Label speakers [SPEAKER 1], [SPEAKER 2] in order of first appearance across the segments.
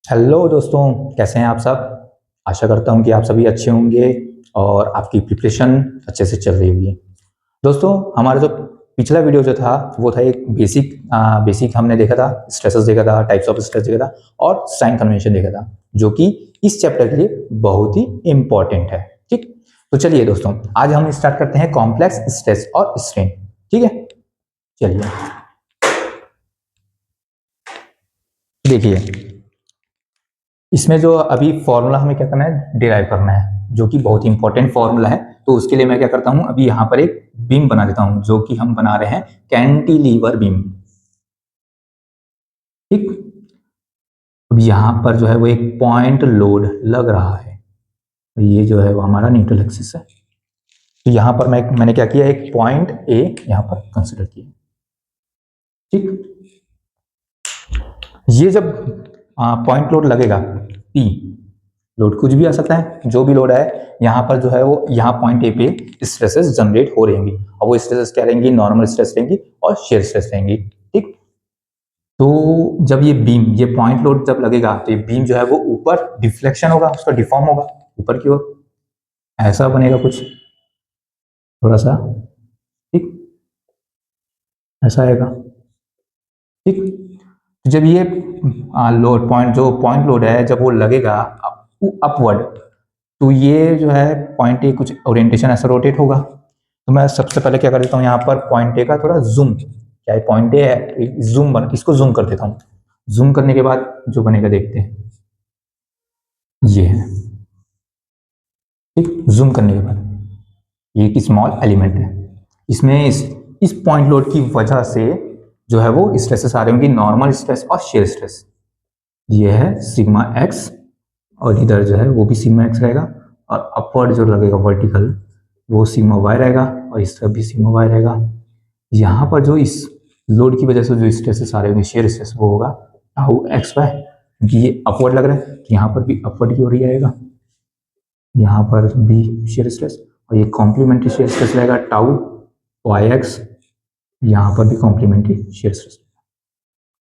[SPEAKER 1] Hello दोस्तों, कैसे हैं आप सब। आशा करता हूं कि आप सभी अच्छे होंगे और आपकी प्रिपरेशन अच्छे से चल रही होगी। दोस्तों, हमारा जो पिछला वीडियो जो था वो था एक बेसिक हमने देखा था, स्ट्रेसेस देखा था, टाइप्स ऑफ स्ट्रेस देखा था और साइन कन्वेंशन देखा था, जो कि इस चैप्टर के लिए बहुत ही इंपॉर्टेंट है। ठीक, तो चलिए दोस्तों, आज हम स्टार्ट करते हैं कॉम्प्लेक्स स्ट्रेस और स्ट्रेन। ठीक है, चलिए देखिए, इसमें जो अभी फॉर्मूला हमें क्या करना है, डिराइव करना है, जो कि बहुत इंपॉर्टेंट फॉर्मूला है। तो उसके लिए मैं क्या करता हूं, अभी यहां पर एक बीम बना देता हूं, जो कि हम बना रहे हैं कैंटिलीवर बीम। ठीक, अब यहां पर जो है वो एक पॉइंट लोड लग रहा है। ये जो है वो हमारा न्यूट्रल एक्सिस है। तो यहां पर मैंने क्या किया, एक पॉइंट ए यहां पर कंसिडर किया। ठीक, ये जब पॉइंट लोड लगेगा पी, लोड कुछ भी आ सकता है, जो भी लोड है, यहाँ पर जो है वो यहाँ पॉइंट ए पे स्ट्रेसेस जनरेट हो रहेंगी, और वो स्ट्रेसेस क्या रहेंगी, नॉर्मल स्ट्रेस रहेंगी और शेयर स्ट्रेस रहेंगी। ठीक, तो जब ये बीम, ये पॉइंट लोड जब लगेगा तो ये बीम जो है वो ऊपर डिफ्लेक्शन होगा, उसका डिफॉर्म होगा ऊपर की ओर, ऐसा बनेगा कुछ थोड़ा सा। ठीक, ऐसा आएगा। ठीक, तो जब ये लोड पॉइंट, जो पॉइंट लोड है, जब वो लगेगा अपवर्ड, तो ये जो है पॉइंट ए कुछ ओरिएंटेशन ऐसा रोटेट होगा। तो मैं सबसे पहले क्या कर देता हूँ, यहाँ पर पॉइंट ए का थोड़ा जूम, क्या पॉइंट ए है, जूम इसको जूम कर देता हूँ। जूम करने के बाद जो बनेगा देखते हैं, ये है। ठीक, जूम करने के बाद ये एक स्मॉल एलिमेंट है, इसमें इस पॉइंट लोड की वजह से जो है वो स्ट्रेसेस आ रहे होंगे, नॉर्मल स्ट्रेस और शेयर स्ट्रेस। ये है सिग्मा एक्स, और इधर जो है वो भी सिग्मा एक्स रहेगा, और अपवर्ड जो लगेगा वर्टिकल, वो सिग्मा वाई रहेगा, और इस तरफ भी सिग्मा वाई रहेगा। यहाँ पर जो इस लोड की वजह से जो स्ट्रेसेस आ रहे होंगे, शेयर स्ट्रेस, वो होगा टाउ एक्स वाई, क्योंकि ये अपवर्ड लग रहा है, तो यहाँ पर भी अपवर्ड की ओर ही आएगा, यहाँ पर भी शेयर स्ट्रेस, और ये कॉम्प्लीमेंट्री शेयर स्ट्रेस रहेगा टाउ वाई एक्स, यहाँ पर भी कॉम्प्लीमेंट्री शेयर स्ट्रेस।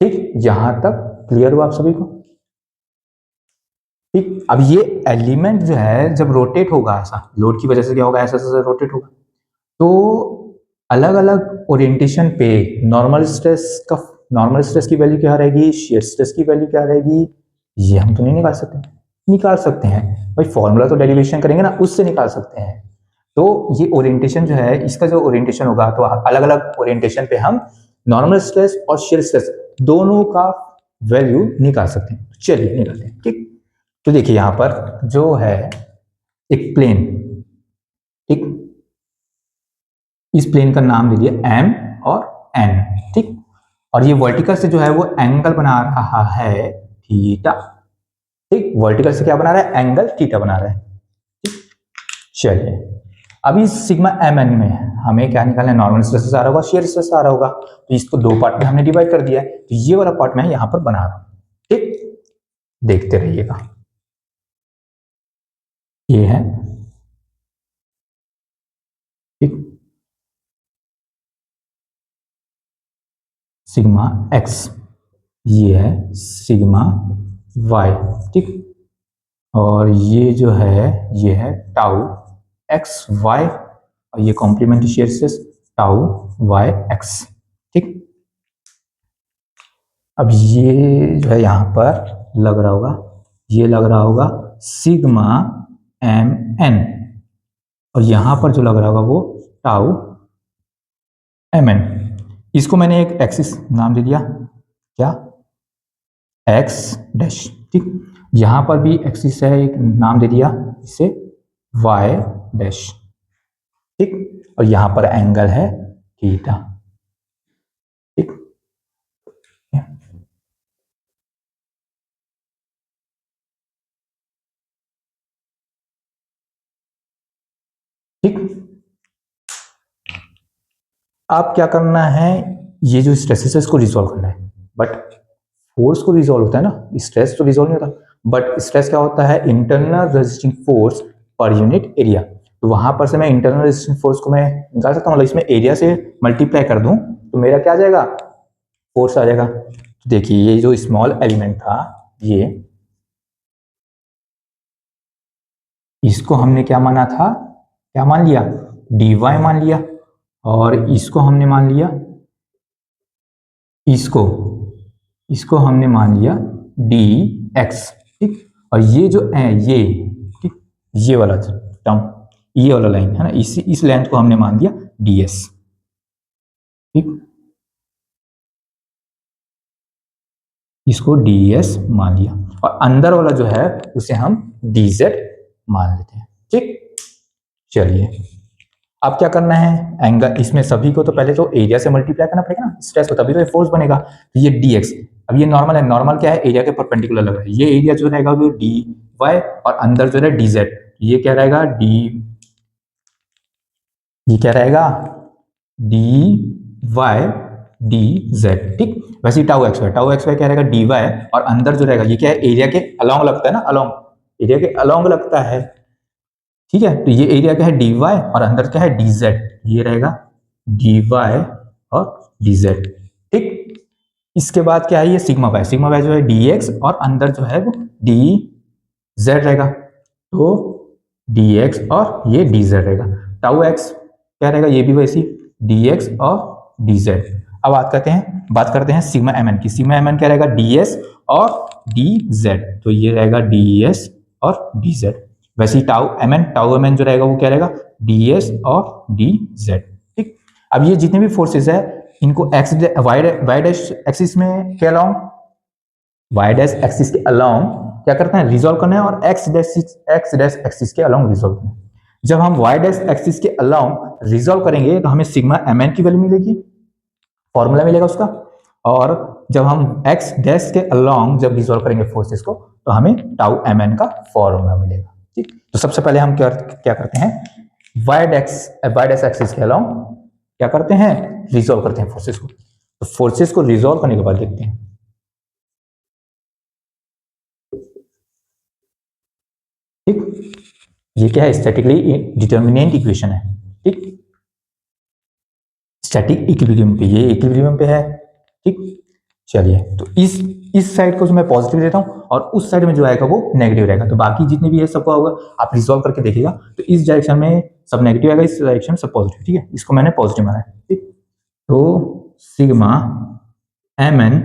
[SPEAKER 1] ठीक, यहाँ तक क्लियर हुआ आप सभी को। ठीक, अब ये एलिमेंट जो है जब रोटेट होगा, ऐसा लोड की वजह से क्या होगा, ऐसा ऐसा रोटेट होगा, तो अलग अलग ओरिएंटेशन पे नॉर्मल स्ट्रेस की वैल्यू क्या रहेगी, शेयर स्ट्रेस की वैल्यू क्या रहेगी, ये हम तो नहीं निकाल सकते। निकाल सकते हैं भाई, फॉर्मूला तो डेरिवेशन करेंगे ना, उससे निकाल सकते हैं। तो ये ओरिएंटेशन जो है, इसका जो ओरिएंटेशन होगा, तो अलग अलग ओरिएंटेशन पे हम नॉर्मल स्ट्रेस और शेयर स्ट्रेस दोनों का वैल्यू निकाल सकते हैं। चलिए निकालते हैं। ठीक, तो देखिए यहां पर जो है एक प्लेन, ठीक, इस प्लेन का नाम दे दिया एम और एन। ठीक, और ये वर्टिकल से जो है वो एंगल बना रहा है थीटा। ठीक, वर्टिकल से क्या बना रहा है, एंगल थीटा बना रहा है। ठीक, चलिए अभी सिग्मा एम एन में हमें क्या निकालना है, नॉर्मल स्ट्रेस आ रहा होगा, शेयर स्ट्रेस आ रहा होगा, तो इसको दो पार्ट में हमने डिवाइड कर दिया है, तो ये वाला पार्ट मैं यहां पर बना रहा हूं। ठीक, देखते रहिएगा, ये है। ठीक, सिग्मा एक्स, ये है सिग्मा वाई। ठीक, और ये जो है ये है टाउ एक्स वाई, और ये complementary shear stress tau y x. ठीक, अब ये जो है यहां पर लग रहा होगा, ये लग रहा होगा सिग्मा एम एन, और यहां पर जो लग रहा होगा वो टाउ एम एन। इसको मैंने एक एक्सिस नाम दे दिया, क्या, एक्स डैश। ठीक, यहां पर भी एक्सिस है, एक नाम दे दिया इसे वाई डैश। ठीक, और यहां पर एंगल है थीटा। ठीक, ठीक, आप क्या करना है, ये जो स्ट्रेसेस है इसको रिजोल्व करना है, बट फोर्स को रिजोल्व होता है ना, स्ट्रेस तो रिजोल्व नहीं होता। बट स्ट्रेस क्या होता है, internal resisting force per unit area. तो वहां पर से मैं इंटरनल रेजिस्टिंग फोर्स को मैं निकाल सकता हूँ, मतलब इसमें एरिया से मल्टीप्लाई कर दूं तो मेरा क्या आ जाएगा, फोर्स आ जाएगा। तो देखिए ये जो स्मॉल एलिमेंट था, ये इसको हमने क्या माना था, क्या मान लिया, dy मान लिया, और इसको हमने मान लिया, इसको हमने मान लिया dx, ठीक। और ये जो है ये, ठीक, ये वाला टर्म, ये वाला लाइन है ना, इस लेंथ को हमने मान दिया ds, ठीक, इसको ds मान लिया, और अंदर वाला जो है उसे हम dz मान लेते हैं, ठीक। चलिए अब क्या करना है, एंगल, इसमें सभी को तो पहले तो एरिया से मल्टीप्लाई करना पड़ेगा ना, स्ट्रेस को, तभी तो ये फोर्स बनेगा। तो ये dx, अब ये नॉर्मल है, नॉर्मल क्या है, एरिया के परपेंडिकुलर लग रहा है, ये एरिया जो रहेगा वो dy, और अंदर जो है dz, ये क्या रहेगा ये क्या रहेगा dy dz, ठीक। वैसे टाउ एक्स वाई क्या रहेगा dy, और अंदर जो रहेगा ये क्या है, एरिया के अलोंग लगता है ना, अलोंग, एरिया के अलोंग लगता है, ठीक है। तो ये एरिया क्या है dy, और अंदर क्या है dz, ये रहेगा dy और dz, ठीक। इसके बाद क्या है, ये सिग्मा वाई जो है dx, और अंदर जो है वो dz रहेगा, तो dx और ये dz रहेगा। टाउ एक्स क्या रहेगा, ये भी वैसी dx और dz। अब बात करते हैं सिग्मा mn की। सिग्मा mn क्या रहेगा, ds और dz, तो ये रहेगा ds और dz। वैसे ही टाउ mn जो रहेगा वो क्या रहेगा, ds और dz, ठीक। अब ये जितने भी फोर्सेस है इनको एक्स वाई डैश एक्सिस में के अलोंग, वाई डैश एक्सिस के अलोंग क्या करते हैं, रिजॉल्व करना है, और एक्स डैश एक्सिस के अलोंग रिजॉल्व करना है। जब हम वाई डैश एक्सिस के अलोंग रिजॉल्व करेंगे तो हमें सिग्मा mn की वैल्यू मिलेगी, फॉर्मूला मिलेगा उसका, और जब हम एक्स डैश के अलोंग जब रिजॉल्व करेंगे फोर्सेस को तो हमें टाउ mn का फॉर्मूला मिलेगा, ठीक। तो सबसे पहले हम क्या करते हैं, वाई डैश एक्सिस के अलोंग क्या करते हैं, रिजॉल्व करते हैं फोर्सेस को। तो फोर्सेस को रिजॉल्व करने के बाद देखते हैं, ठीक। ये क्या है, स्टैटिकली डिटर्मिनेंट इक्वेशन है, ठीक, स्टैटिक इक्विलिब्रियम पे, ये इक्विलिब्रियम पे है, ठीक। चलिए तो इस साइड को मैं पॉजिटिव देता हूं, और उस साइड में जो आएगा वो नेगेटिव रहेगा, तो बाकी जितने भी है सबका होगा, आप रिजॉल्व करके देखिएगा, तो इस डायरेक्शन में सब नेगेटिव आएगा, इस डायरेक्शन में सब पॉजिटिव, ठीक है। इसको मैंने पॉजिटिव माना है, ठीक। तो sigma mn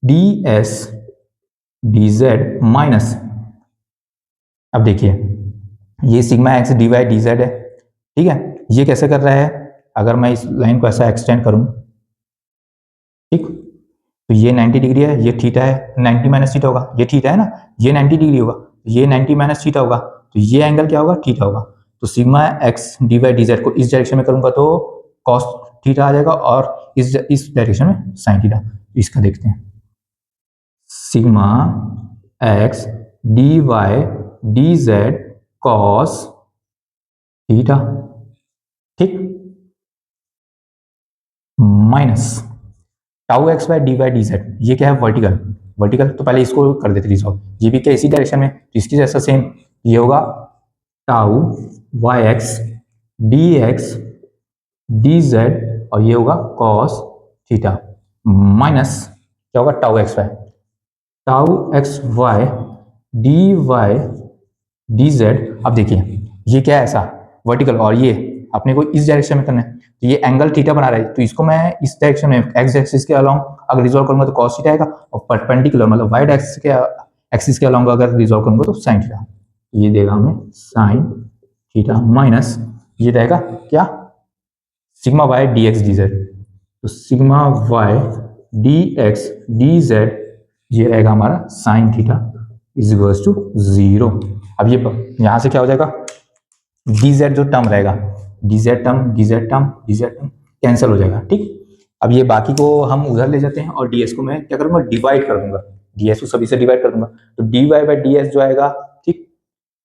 [SPEAKER 1] ds dz minus, अब देखिए ये sigma x d y d z है, ठीक है। ये कैसे कर रहा है, अगर मैं इस लाइन को ऐसा एक्सटेंड करूं, ठीक, तो ये 90 डिग्री है, ये थीटा है, 90 माइनस थीटा होगा, ये थीटा है ना, ये 90 डिग्री होगा, ये 90 माइनस थीटा होगा, तो ये एंगल क्या होगा, थीटा होगा। तो sigma x d y d z को इस डायरेक्शन में करूंगा तो कॉस थीटा आ जाएगा, और इस डायरेक्शन में साइन थीटा। इसका देखते हैं, sigma x d y d z cos theta, ठीक, minus tau x by d y d z, ये क्या है, वर्टिकल तो पहले इसको कर देते रिजॉल्व, ये भी क्या इसी डायरेक्शन में, तो इसकी जैसा सेम ये होगा tau y x d z, और ये होगा कॉस थीटा, माइनस क्या होगा, tau x y d z. अब देखिए ये क्या है, ऐसा वर्टिकल, और ये अपने को इस डायरेक्शन में करना है, तो ये एंगल थीटा बना रहा है, तो इसको मैं इस डायरेक्शन में एक्स एक्सिस के अलोंग अगर रिजॉल्व करूंगा तो कॉस थीटा आएगा, और परपेंडिकुलर मतलब वाई एक्सिस के अलोंग अगर रिजॉल्व करूंगा तो साइन थीटा, ये देगा हमें साइन थीटा, माइनस ये रहेगा क्या, sigma y d x d z, तो sigma y d x d z, ये रहेगा हमारा sine theta is equals to 0। अब ये यहां से क्या हो जाएगा, dz जो टर्म रहेगा, dz टर्म कैंसिल हो जाएगा, ठीक। अब ये बाकी को हम उधर ले जाते हैं, और ds को मैं क्या करूंगा, डिवाइड कर दूंगा, ds को सभी से डिवाइड कर दूंगा, तो dy बाई ds जो आएगा, ठीक,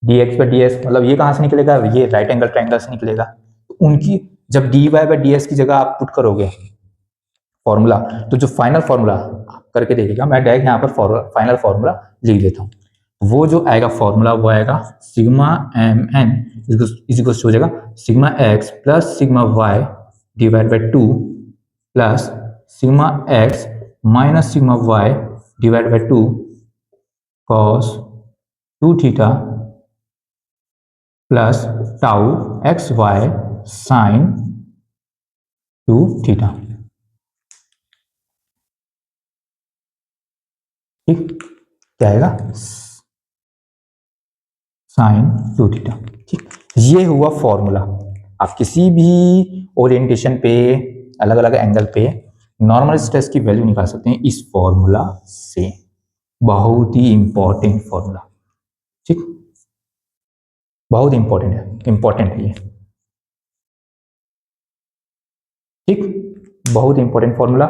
[SPEAKER 1] dx बाई ds, मतलब ये कहां से निकलेगा, ये राइट एंगल ट्राइंगल से निकलेगा, तो उनकी जब dy बाई ds की जगह आप पुट करोगे फॉर्मूला, तो जो फाइनल फॉर्मूला करके देखिएगा, मैं डायरेक्ट यहाँ पर फाइनल फॉर्मूला लिख देता हूँ, वो जो आएगा फॉर्मूला वो आएगा sigma m n is equal हो जाएगा sigma x plus sigma y divide by 2 plus sigma x minus sigma y divide by 2 cos 2 theta plus tau x y sine 2 theta. ठीक, क्या आएगा? Sine 2 theta. ठीक, ये हुआ फॉर्मूला। आप किसी भी ओरिएंटेशन पे अलग अलग एंगल पे नॉर्मल स्ट्रेस की वैल्यू निकाल सकते हैं इस फॉर्मूला से। बहुत ही इंपॉर्टेंट फॉर्मूला। ठीक, बहुत इंपॉर्टेंट है ये। ठीक, बहुत इंपॉर्टेंट फॉर्मूला।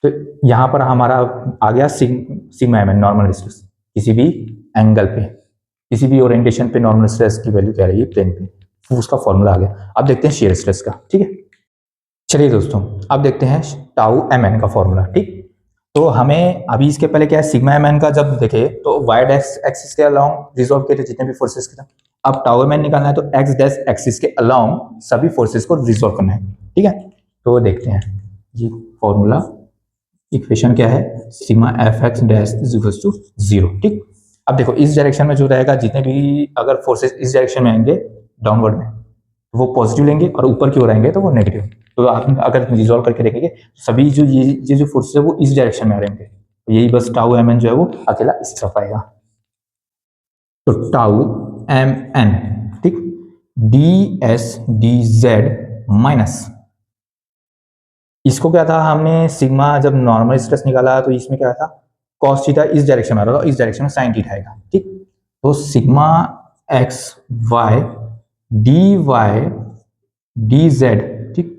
[SPEAKER 1] तो यहां पर हमारा आ गया sigma m n normal stress किसी भी एंगल पे, किसी भी ओरिएंटेशन पे नॉर्मल स्ट्रेस की वैल्यू क्या रही है प्लेन पे, उसका फॉर्मूला आ गया। अब देखते हैं शेयर स्ट्रेस का। ठीक है, चलिए दोस्तों अब देखते हैं टाउ एम एन का फॉर्मूला। ठीक, तो हमें अभी इसके पहले क्या है, सिग्मा एम एन का जब देखे तो वाई डैश एक्सिस के अलाउंग रिजॉल्व किए थे जितने भी फोर्सेस के थे। अब टाउ एम एन निकालना है तो एक्स डैश एक्सिस के अलाउंग सभी फोर्सेस को रिजॉल्व करना है। ठीक है, तो देखते हैं ये फॉर्मूला। इक्वेशन क्या है, sigma f x dash is equals to 0। ठीक, अब देखो इस डायरेक्शन में जो रहेगा, जितने भी अगर फोर्सेस इस डायरेक्शन में आएंगे डाउनवर्ड में, वो पॉजिटिव लेंगे और ऊपर की ओर आएंगे तो वो नेगेटिव। तो आप अगर रिजॉल्व करके देखेंगे सभी जो ये जो फोर्सेस है वो इस डायरेक्शन में आ रहेंगे, तो यही बस टाउ एम एन जो है वो अकेला इस तरफ आएगा। तो टाउ एम एन, ठीक, D S D Z minus, इसको क्या था, हमने सिग्मा जब नॉर्मल स्ट्रेस निकाला तो इसमें क्या था, कॉस थीटा इस डायरेक्शन में आ रहा था, इस डायरेक्शन में साइन थीटा आएगा। ठीक, तो sigma x y d y d z, ठीक,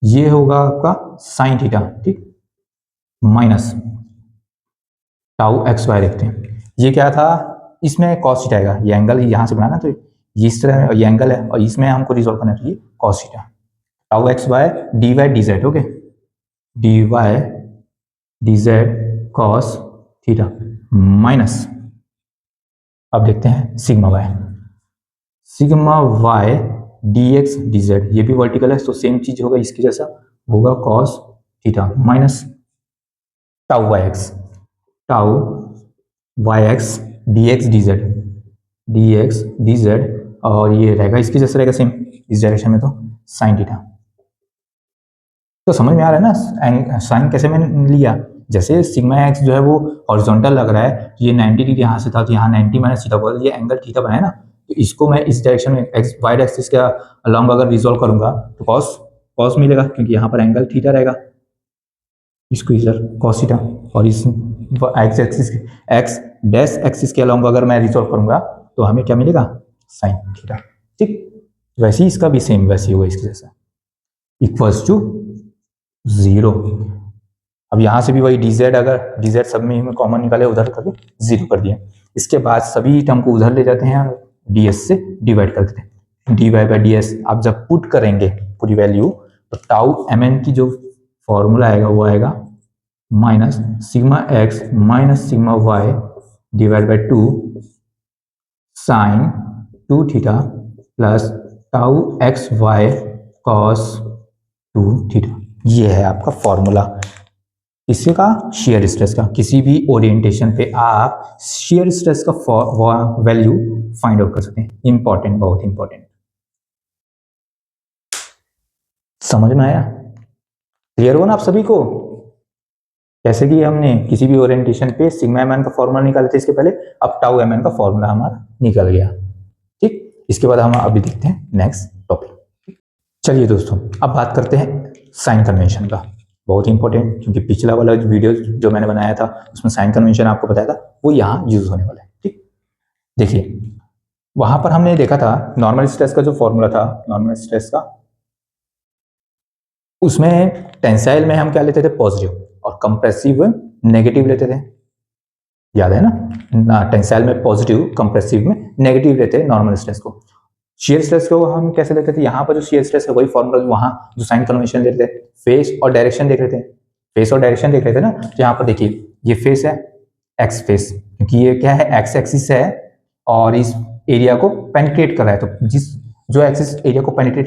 [SPEAKER 1] ये होगा आपका साइन थीटा। ठीक, माइनस टाउ एक्स वाई देखते हैं, ये क्या था, इसमें कॉस थीटा आएगा, ये एंगल यहां से बनाना तो ये इस तरह ये एंगल है और इसमें हमको रिजॉल्व करना चाहिए cos theta. Tau x y d z, okay, d y d z cos theta minus, अब देखते हैं sigma y d x d z, ये भी वर्टिकल है तो सेम चीज होगा इसकी जैसा, होगा cos theta minus tau y x d x d z, और ये रहेगा इसकी जैसा रहेगा सेम इस डायरेक्शन में तो साइन थीटा। तो समझ में आ रहा है ना साइन कैसे मैंने लिया, जैसे सिग्मा एक्स जो है वो हॉरिजॉन्टल लग रहा है, ये 90 डिग्री यहाँ से था तो यहाँ 90 माइनस थीटा होगा, ये एंगल थीटा बनाया ना, तो इसको मैं इस डायरेक्शन में एक्स वाई एक्सिस के अलॉन्ग अगर रिजॉल्व करूंगा तो कॉस कॉस मिलेगा क्योंकि यहाँ पर एंगल थीटा रहेगा, इसको इधर कॉस थीटा, और इस x axis x dash axis के अलॉन्ग अगर मैं रिजॉल्व करूंगा तो हमें क्या मिलेगा, साइन थीटा। ठीक, वैसे ही इसका भी सेम वैसे ही होगा इसके जैसा, इक्वल्स टू 0। अब यहां से भी वही dz, अगर dz सब में कॉमन निकाले उधर करके 0 कर दिया, इसके बाद सभी टर्म को उधर ले जाते हैं ds से डिवाइड कर देते हैं, dy बाई ds। आप जब पुट करेंगे पूरी वैल्यू तो टाउ mn की जो फॉर्मूला आएगा वो आएगा minus sigma x minus sigma y divide by 2 sine 2 theta plus tau x y cos 2 theta. ये है आपका फॉर्मूला किसी का, शेयर स्ट्रेस का। किसी भी ओरिएंटेशन पे आप शेयर स्ट्रेस का वैल्यू फाइंड आउट कर सकते हैं। इंपॉर्टेंट, बहुत इंपॉर्टेंट। समझ में आया, क्लियर हो ना आप सभी को? जैसे कि हमने किसी भी ओरिएंटेशन पे सिग्मा एम एन का फॉर्मूला निकाले थे इसके पहले, अब टाउ एम एन का फॉर्मूला हमारा निकल गया। ठीक, इसके बाद हम अभी देखते हैं नेक्स्ट टॉपिक। चलिए दोस्तों अब बात करते हैं साइन कन्वेंशन का, बहुत इंपॉर्टेंट, क्योंकि पिछला वाला वीडियो जो मैंने बनाया था उसमें साइन कन्वेंशन आपको बताया था, वो यहाँ यूज होने वाला है। ठीक, देखिए वहां पर हमने देखा था नॉर्मल स्ट्रेस का जो फॉर्मूला था, नॉर्मल स्ट्रेस का, उसमें टेंसाइल में हम क्या लेते थे, पॉजिटिव, और कंप्रेसिव नेगेटिव लेते थे, याद है ना? टेंसाइल में पॉजिटिव, कंप्रेसिव में नेगेटिव लेते हैं नॉर्मल स्ट्रेस को। शेयर स्ट्रेस को हम कैसे लेते थे, यहाँ पर जो शेयर स्ट्रेस है वही फॉर्मूला वहां जो साइन कन्वेंशन लेते थे, फेस और डायरेक्शन देख रहे थे, फेस और डायरेक्शन देख रहे थे ना। तो यहाँ पर देखिए ये फेस है, एक्स फेस, क्योंकि ये क्या है, एक्स एक्सिस है और इस एरिया को पेनिट्रेट कर रहा है, तो जिस जो एक्सिस एरिया को पेनिट्रेट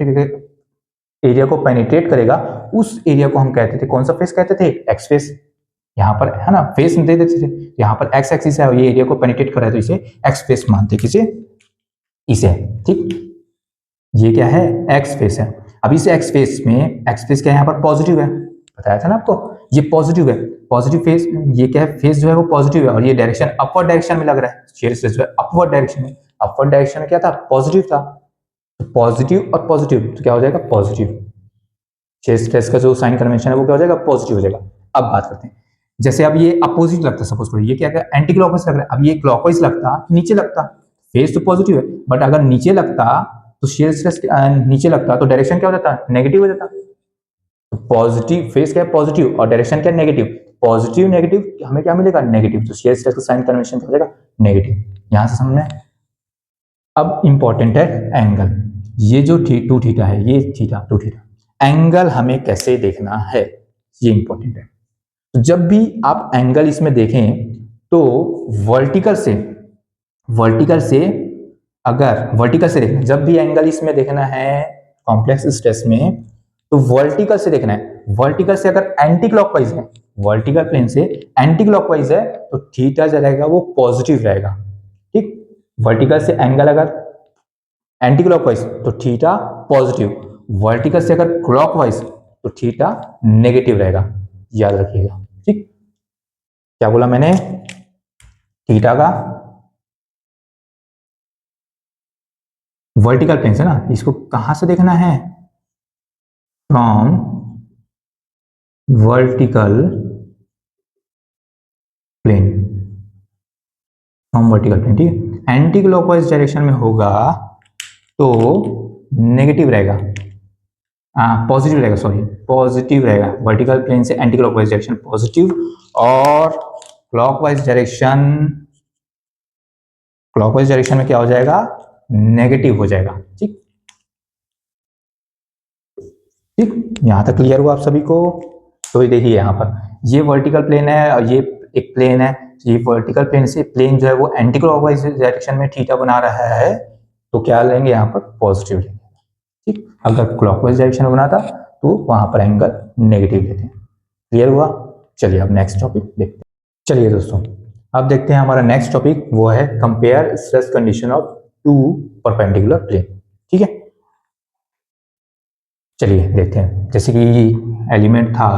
[SPEAKER 1] करेगा उस एरिया को हम कहते थे, कौन सा फेस कहते थे, एक्स फेस। यहाँ पर है ना फेस दे देते थे, यहाँ पर एक्स एक्सिस है और ये एरिया को पेनिट्रेट कर रहा है तो इसे एक्स फेस मानते, किसे, इसे, ठीक। ये क्या है, एक्स फेस है। अब इस एक्स फेस में एक्स फेस क्या है, यहाँ पर पॉजिटिव है, बताया था ना आपको, ये पॉजिटिव है, पॉजिटिव फेस, ये क्या है, फेस जो है वो पॉजिटिव है, और ये डायरेक्शन अपवर्ड डायरेक्शन में लग रहा है, शेयर स्ट्रेस जो है अपवर्ड डायरेक्शन में, अपवर्ड डायरेक्शन में क्या था, पॉजिटिव था, तो पॉजिटिव और पॉजिटिव तो क्या हो जाएगा, पॉजिटिव। शेयर स्ट्रेस का जो साइन कन्वेंशन है वो क्या हो जाएगा, पॉजिटिव हो जाएगा। अब बात करते हैं, जैसे अब ये अपोजिट लगता है, सपोज करो ये क्या है, एंटी क्लॉकवाइज लग रहा है, अब ये क्लॉकवाइज लगता, नीचे लगता, फेस तो पॉजिटिव है, बट अगर नीचे लगता तो शेयर स्ट्रेस नीचे लगता तो डायरेक्शन क्या हो जाता, नेगेटिव हो जाता। तो पॉजिटिव फेस क्या है, पॉजिटिव, और डायरेक्शन क्या है, नेगेटिव, पॉजिटिव नेगेटिव हमें क्या मिलेगा, नेगेटिव, तो शेयर स्ट्रेस का साइन कन्वेंशन क्या हो जाएगा, नेगेटिव। यहां से समझ में। अब इंपॉर्टेंट है एंगल, ये जो टू थीटा है, ये थीटा टू थीटा, एंगल हमें कैसे देखना है, ये इंपॉर्टेंट है। तो जब भी आप एंगल इसमें देखें तो वर्टिकल से, वर्टिकल से अगर वर्टिकल से देखना, जब भी एंगल इसमें देखना है कॉम्प्लेक्स स्ट्रेस में, तो वर्टिकल से देखना है, वर्टिकल से अगर एंटी क्लॉकवाइज है, वर्टिकल प्लेन से एंटी क्लॉकवाइज है, तो थीटा जो रहेगा वो पॉजिटिव रहेगा, ठीक। वर्टिकल से एंगल अगर एंटी क्लॉकवाइज तो थीटा पॉजिटिव, वर्टिकल से अगर क्लॉकवाइज तो थीटा नेगेटिव रहेगा, याद रखिएगा, ठीक। क्या बोला मैंने, थीटा का वर्टिकल प्लेन से ना, इसको कहां से देखना है, from vertical plane, from vertical plane, ठीक है। एंटी क्लॉकवाइज डायरेक्शन में होगा तो नेगेटिव रहेगा, पॉजिटिव रहेगा, सॉरी पॉजिटिव रहेगा, वर्टिकल प्लेन से एंटी क्लॉकवाइज डायरेक्शन पॉजिटिव, और क्लॉकवाइज डायरेक्शन, क्लॉकवाइज डायरेक्शन में क्या हो जाएगा, नेगेटिव हो जाएगा, ठीक। ठीक, यहां तक क्लियर हुआ आप सभी को। तो देखिए यहाँ पर ये वर्टिकल प्लेन है और ये एक प्लेन है, ये वर्टिकल प्लेन से प्लेन जो है वो एंटी क्लॉकवाइज डायरेक्शन में थीटा बना रहा है, तो क्या लेंगे यहाँ पर, पॉजिटिव लेंगे, ठीक। अगर क्लॉकवाइज डायरेक्शन में बनाता तो वहां पर एंगल नेगेटिव लेते हैं। क्लियर हुआ। चलिए अब नेक्स्ट टॉपिक देखते हैं। चलिए दोस्तों अब देखते हैं हमारा नेक्स्ट टॉपिक, वो है compare stress condition of two perpendicular plane, ठीक है। चलिए देखते हैं, जैसे कि एलिमेंट था,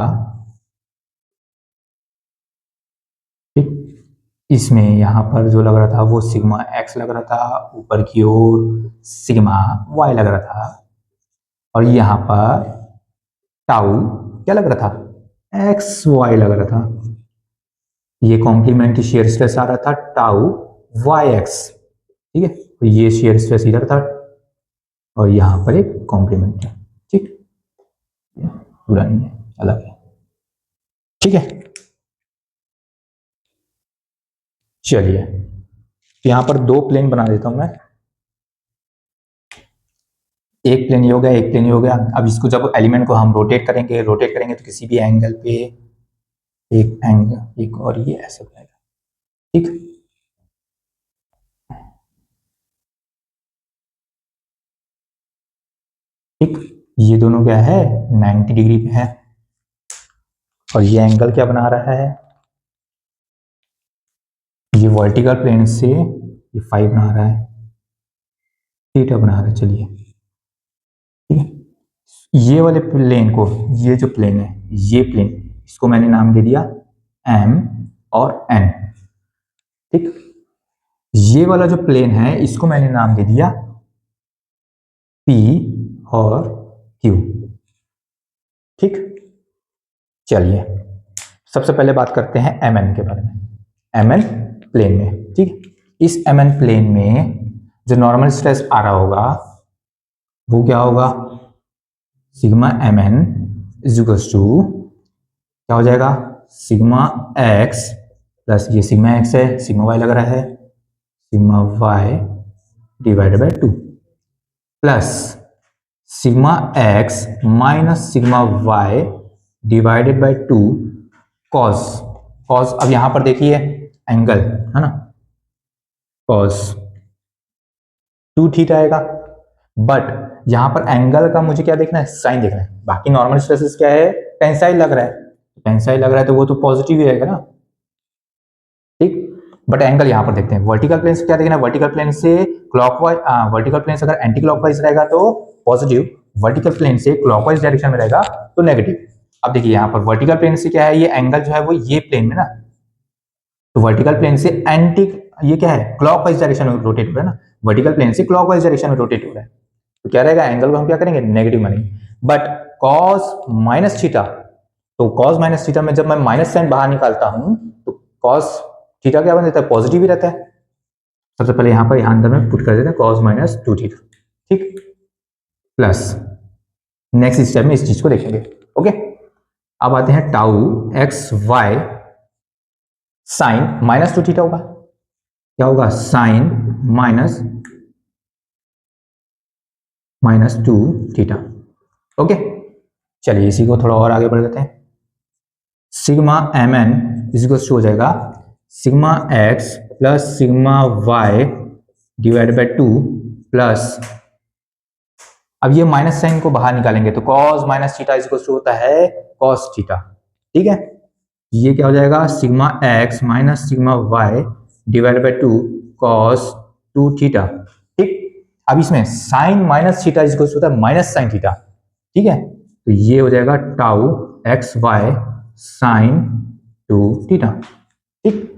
[SPEAKER 1] ठीक, इसमें यहाँ पर जो लग रहा था वो सिग्मा एक्स लग रहा था, ऊपर की ओर सिग्मा वाई लग रहा था, और यहाँ पर टाउ क्या लग रहा था, एक्स वाई लग रहा था। ये कॉम्प्लीमेंट्री शेयर स्ट्रेस आ रहा था टाउ वाई एक्स, ठीक है, तो ये शेयर स्ट्रेस इधर था, और यहाँ पर एक कॉम्प्लीमेंट है, ठीक, पूरा नहीं है, अलग है, ठीक है। चलिए तो यहाँ पर दो प्लेन बना देता हूं मैं, एक प्लेन ये हो गया, एक प्लेन ये हो गया। अब इसको जब एलिमेंट को हम रोटेट करेंगे, रोटेट करेंगे तो किसी भी एंगल पे एक एंगल, एक और ये ऐसे बनेगा, ठीक। ठीक, ये दोनों क्या है, 90 डिग्री पे है, और ये एंगल क्या बना रहा है, ये वर्टिकल प्लेन से ये 5 बना रहा है, थीटा बना रहा है, चलिए, ठीक है। ये वाले प्लेन को, ये जो प्लेन है, ये प्लेन, इसको मैंने नाम दे दिया एम और एन, ठीक। ये वाला जो प्लेन है इसको मैंने नाम दे दिया पी और क्यू, ठीक। चलिए सबसे पहले बात करते हैं एम एन के बारे में, एम एन प्लेन में, ठीक। इस एम एन प्लेन में जो नॉर्मल स्ट्रेस आ रहा होगा वो क्या होगा, sigma m n is equals to क्या हो जाएगा, सिग्मा एक्स प्लस ये सिग्मा एक्स है, सिग्मा वाई लग रहा है, sigma y divided by 2 plus sigma x minus sigma y divided by 2 cos, cos अब यहां पर देखिए एंगल है ना, कॉस 2 थीटा आएगा, बट यहां पर एंगल का मुझे क्या देखना है, साइन देखना है। बाकी नॉर्मल स्ट्रेसेस क्या है, टेंसाइल लग रहा है, टेंसाइल लग रहा है तो वो तो पॉजिटिव ही रहेगा ना, ठीक। बट एंगल यहाँ पर देखते हैं। वर्टिकल प्लेन से क्या देखना है, वर्टिकल प्लेन से क्लॉकवाइज, वर्टिकल प्लेन से अगर एंटी क्लॉकवाइज रहेगा तो पॉजिटिव, वर्टिकल प्लेन से क्लॉकवाइज डायरेक्शन में रहेगा तो नेगेटिव। अब देखिए यहाँ पर वर्टिकल प्लेन से क्या है, ये एंगल जो है वो ये प्लेन में ना, तो वर्टिकल प्लेन से एंटी, ये क्या है क्लॉकवाइज डायरेक्शन में रोटेट हो रहा है ना, वर्टिकल प्लेन से क्लॉकवाइज डायरेक्शन में रोटेट हो रहा है, तो क्या रहेगा एंगल को हम क्या करेंगे नेगेटिव मानेंगे। बट कॉस माइनस थीटा, तो कॉस माइनस थीटा में जब मैं माइनस साइन बाहर निकालता हूं तो कॉस थीटा क्या बन जाता है, पॉजिटिव ही रहता है। सबसे पहले यहां पर अंदर में पुट कर देते हैं कॉस माइनस 2 थीटा, ठीक, प्लस नेक्स्ट स्टेप में इस चीज को देखेंगे। ओके, अब आते हैं tau x y sine minus 2 theta होगा, क्या होगा साइन माइनस 2 थीटा। ओके, चलिए इसी को थोड़ा और आगे बढ़ देते हैं। Sigma m n equals to हो जाएगा sigma x plus sigma y divide by 2 plus, अब ये माइनस साइन को बाहर निकालेंगे तो cos minus theta equals to होता है कॉस थीटा, ठीक है। ये क्या हो जाएगा sigma x minus sigma y divide by 2 cos 2 theta, ठीक। अब इसमें साइन माइनस थीटा इजिकल्स होता है माइनस साइन थीटा, ठीक है, तो ये हो जाएगा tau x y sine 2 theta, ठीक।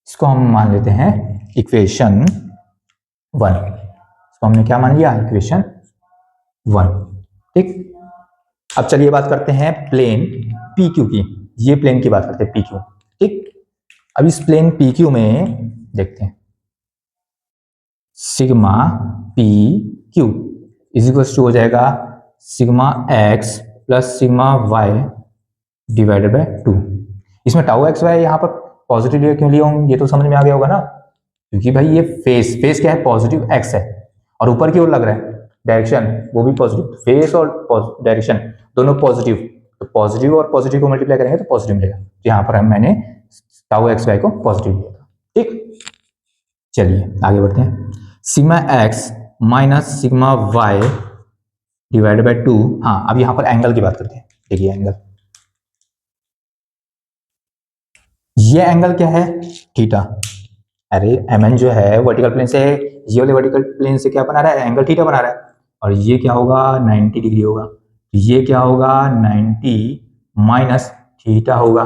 [SPEAKER 1] इसको हम मान लेते हैं इक्वेशन 1, इसको हमने क्या मान लिया इक्वेशन 1, ठीक। अब चलिए बात करते हैं प्लेन पी क्यू की, ये प्लेन की बात करते हैं पी क्यू, ठीक। अब इस प्लेन पी क्यू में देखते हैं sigma p q equals to हो जाएगा sigma x plus sigma y divided by 2। इसमें टाउ एक्स वाई यहाँ पर पॉजिटिव लिया, क्यों लिया हूँ ये तो समझ में आ गया होगा ना, क्योंकि भाई ये फेस क्या है पॉजिटिव एक्स है और ऊपर की ओर लग रहा है डायरेक्शन वो भी पॉजिटिव, फेस और डायरेक्शन दोनों पॉजिटिव, तो पॉजिटिव और पॉजिटिव को मल्टीप्लाई करेंगे तो पॉजिटिव मिलेगा, तो यहाँ पर मैंने टाउ एक्स वाई को पॉजिटिव लिया था, ठीक। चलिए आगे बढ़ते हैं, sigma x minus sigma y divided by 2। हाँ, अब यहाँ पर एंगल की बात करते हैं। देखिए एंगल, ये एंगल क्या है थीटा, अरे एम एन जो है वर्टिकल प्लेन से, ये वाले वर्टिकल प्लेन से क्या बना रहा है एंगल थीटा बना रहा है, और ये क्या होगा 90 डिग्री होगा, ये क्या होगा 90 माइनस थीटा होगा,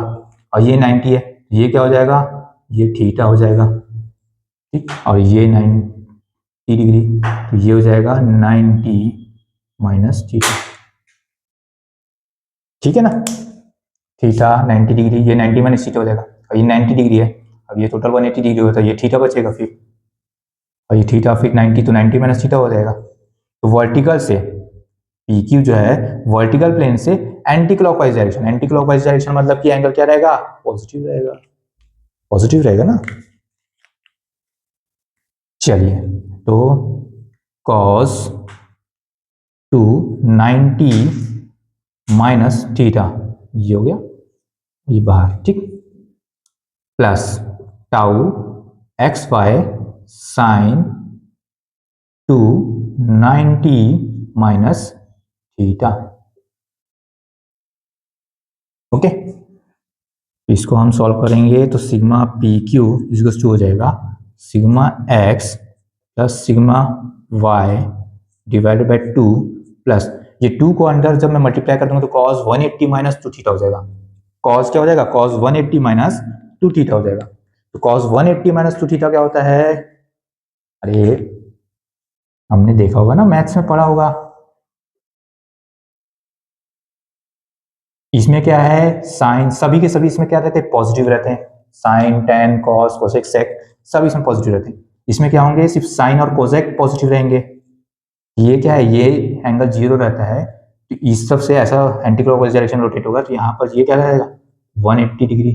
[SPEAKER 1] और ये 90 है, ये क्या हो जाएगा ये थीटा हो जाएगा, ठीक, और ये 90 डिग्री, तो ये हो जाएगा 90 माइनस थीटा, ठीक है ना, थीटा 90 डिग्री, ये 90 माइनस थीटा हो जाएगा, और ये 90 डिग्री है, अब ये टोटल 180 डिग्री होता है, ये थीटा बचेगा फिर, और ये थीटा फिर 90, तो 90 माइनस थीटा हो जाएगा। तो वर्टिकल से पी क्यू जो है वर्टिकल प्लेन से anti clockwise direction, anti clockwise direction मतलब कि एंगल क्या रहेगा पॉजिटिव रहेगा, पॉजिटिव रहेगा ना। चलिए तो कॉस 290 माइनस थीटा ये हो गया, ये बाहर, ठीक, plus tau x y sine 290 minus theta, okay. इसको हम सॉल्व करेंगे तो sigma p q equals to हो जाएगा sigma x plus sigma y divided by 2 plus ये 2 को अंदर जब मैं मल्टीप्लाई कर दूंगा तो कॉस 180 माइनस 2 थीटा हो जाएगा, कॉस क्या हो जाएगा कॉस 180 माइनस 2 थीटा हो जाएगा, तो कॉस 180 माइनस 2 थीटा क्या होता है, अरे हमने देखा होगा ना मैथ्स में पढ़ा होगा, इसमें क्या है साइन सभी के सभी इसमें क्या रहते हैं पॉजिटिव रहते हैं, sine tan cos cosec sec सब इसमें पॉजिटिव रहते हैं, इसमें क्या होंगे सिर्फ साइन और कोसेक पॉजिटिव रहेंगे, ये क्या है ये एंगल 0 रहता है, तो इस सब से ऐसा एंटी क्लॉकवाइज डायरेक्शन रोटेट होगा, तो यहाँ पर ये क्या रहेगा 180 डिग्री,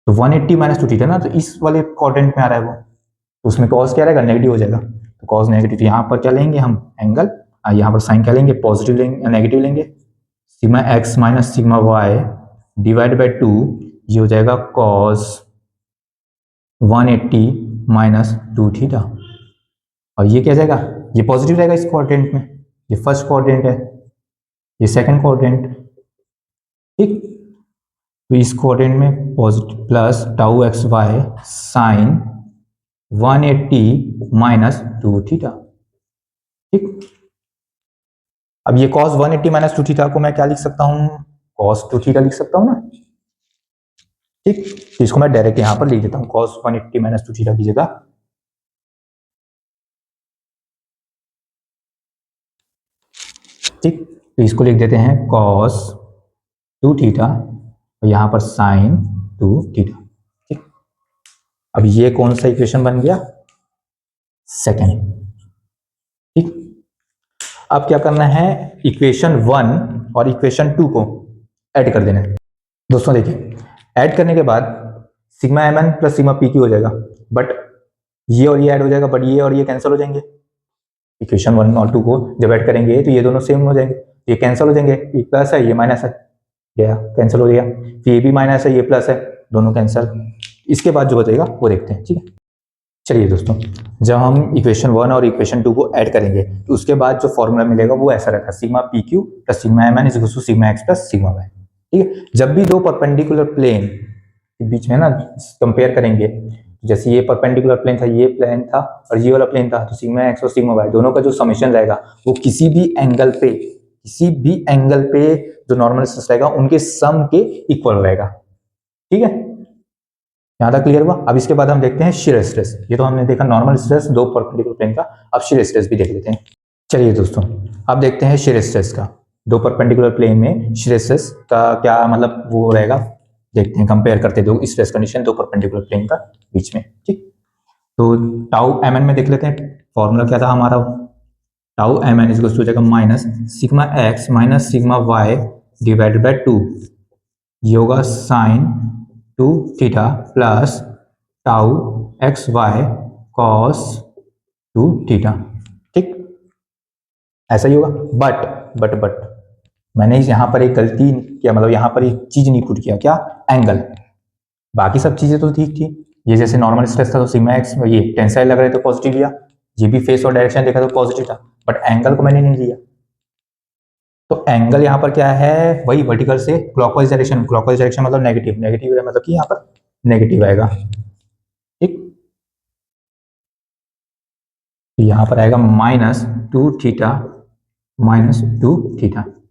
[SPEAKER 1] तो 180 माइनस 2 थीटा ना, तो इस वाले क्वाड्रेंट में आ रहा है वो, तो उसमें कॉस क्या रहेगा नेगेटिव हो जाएगा, तो कॉस नेगेटिव, तो यहाँ पर क्या लेंगे हम एंगल, यहाँ पर साइन क्या लेंगे पॉजिटिव लेंगे नेगेटिव लेंगे, sigma x minus sigma y divide by 2 ये हो जाएगा कॉस 180 माइनस 2 थीटा, और ये क्या जाएगा ये पॉजिटिव रहेगा इस क्वाड्रेंट में, ये फर्स्ट क्वाड्रेंट है ये सेकंड क्वाड्रेंट, ठीक, तो इस कोऑर्डिनेट में positive plus tau x y sine 180 minus 2 theta. ठीक, अब ये cos 180 माइनस 2 थीटा को मैं क्या लिख सकता हूं, cos 2 थीटा लिख सकता हूं ना। ठीक, तो इसको मैं डायरेक्ट यहां पर लिख देता हूं cos 180 माइनस 2 थीटा की जगह। ठीक, तो इसको लिख देते हैं cos 2 थीटा और यहां पर sin 2 थीटा। ठीक, अब ये कौन सा इक्वेशन बन गया, सेकेंड। ठीक, अब क्या करना है, इक्वेशन 1 और इक्वेशन 2 को ऐड कर देना है। दोस्तों देखिए, ऐड करने के बाद sigma m n plus sigma p q हो जाएगा, बट ये और ये ऐड हो जाएगा, बट ये और ये कैंसिल हो जाएंगे। इक्वेशन 1 और 2 को जब ऐड करेंगे तो ये दोनों सेम हो जाएंगे, ये कैंसिल हो जाएंगे, ये प्लस है ये माइनस है, गया कैंसिल हो गया, ये भी माइनस है ये प्लस है, दोनों कैंसिल। इसके बाद जो बचेगा वो देखते हैं। ठीक है, चलिए दोस्तों, जब हम इक्वेशन 1 और इक्वेशन 2 को ऐड करेंगे तो उसके बाद जो फॉर्मूला मिलेगा वो ऐसा रहता है, sigma p q plus sigma m n is equal to sigma x plus sigma y. ठीक है, जब भी दो परपेंडिकुलर प्लेन के बीच में ना कंपेयर करेंगे, जैसे ये परपेंडिकुलर प्लेन था, ये प्लेन था और ये वाला प्लेन था, तो सिग्मा एक्स और सिग्मा वाई दोनों का जो समेशन रहेगा वो किसी भी एंगल पे जो नॉर्मल स्ट्रेस रहेगा उनके सम के इक्वल रहेगा। ठीक है, यहां तक क्लियर हुआ। अब इसके बाद हम देखते हैं शियर स्ट्रेस। ये तो हमने देखा नॉर्मल स्ट्रेस दो परपेंडिकुलर प्लेन का, अब शियर स्ट्रेस भी देख लेते हैं। चलिए दोस्तों, अब देखते हैं शियर स्ट्रेस का, दो परपेंडिकुलर प्लेन में शियर स्ट्रेस का क्या मतलब वो रहेगा, देखते हैं, कंपेयर करते दो स्ट्रेस कंडीशन दो परपेंडिकुलर प्लेन का बीच में। ठीक, तो टाउ एम एन में देख लेते हैं, फॉर्मूला क्या था हमारा, टाउ एम एन इज हो जाएगा minus sigma x minus sigma y divided by 2, ये होगा sine 2 theta plus tau x y cos 2 theta. ठीक, ऐसा ही होगा, बट मैंने यहां पर एक गलती किया, मतलब यहां पर एक चीज नहीं पुट किया, क्या, एंगल। बाकी सब चीजें तो ठीक थी, ये जैसे नॉर्मल स्ट्रेस था तो सिग्मा एक्स, ये टेंसाइल लग रहे थे पॉजिटिव लिया, ये भी फेस और डायरेक्शन देखा तो पॉजिटिव था, बट एंगल को मैंने नहीं लिया। तो एंगल यहाँ पर क्या है, वही वर्टिकल से क्लॉकवाइज डायरेक्शन मतलब नेगेटिव, नेगेटिव है मतलब कि यहाँ पर नेगेटिव आएगा। ठीक, तो यहाँ पर आएगा माइनस टू थीटा।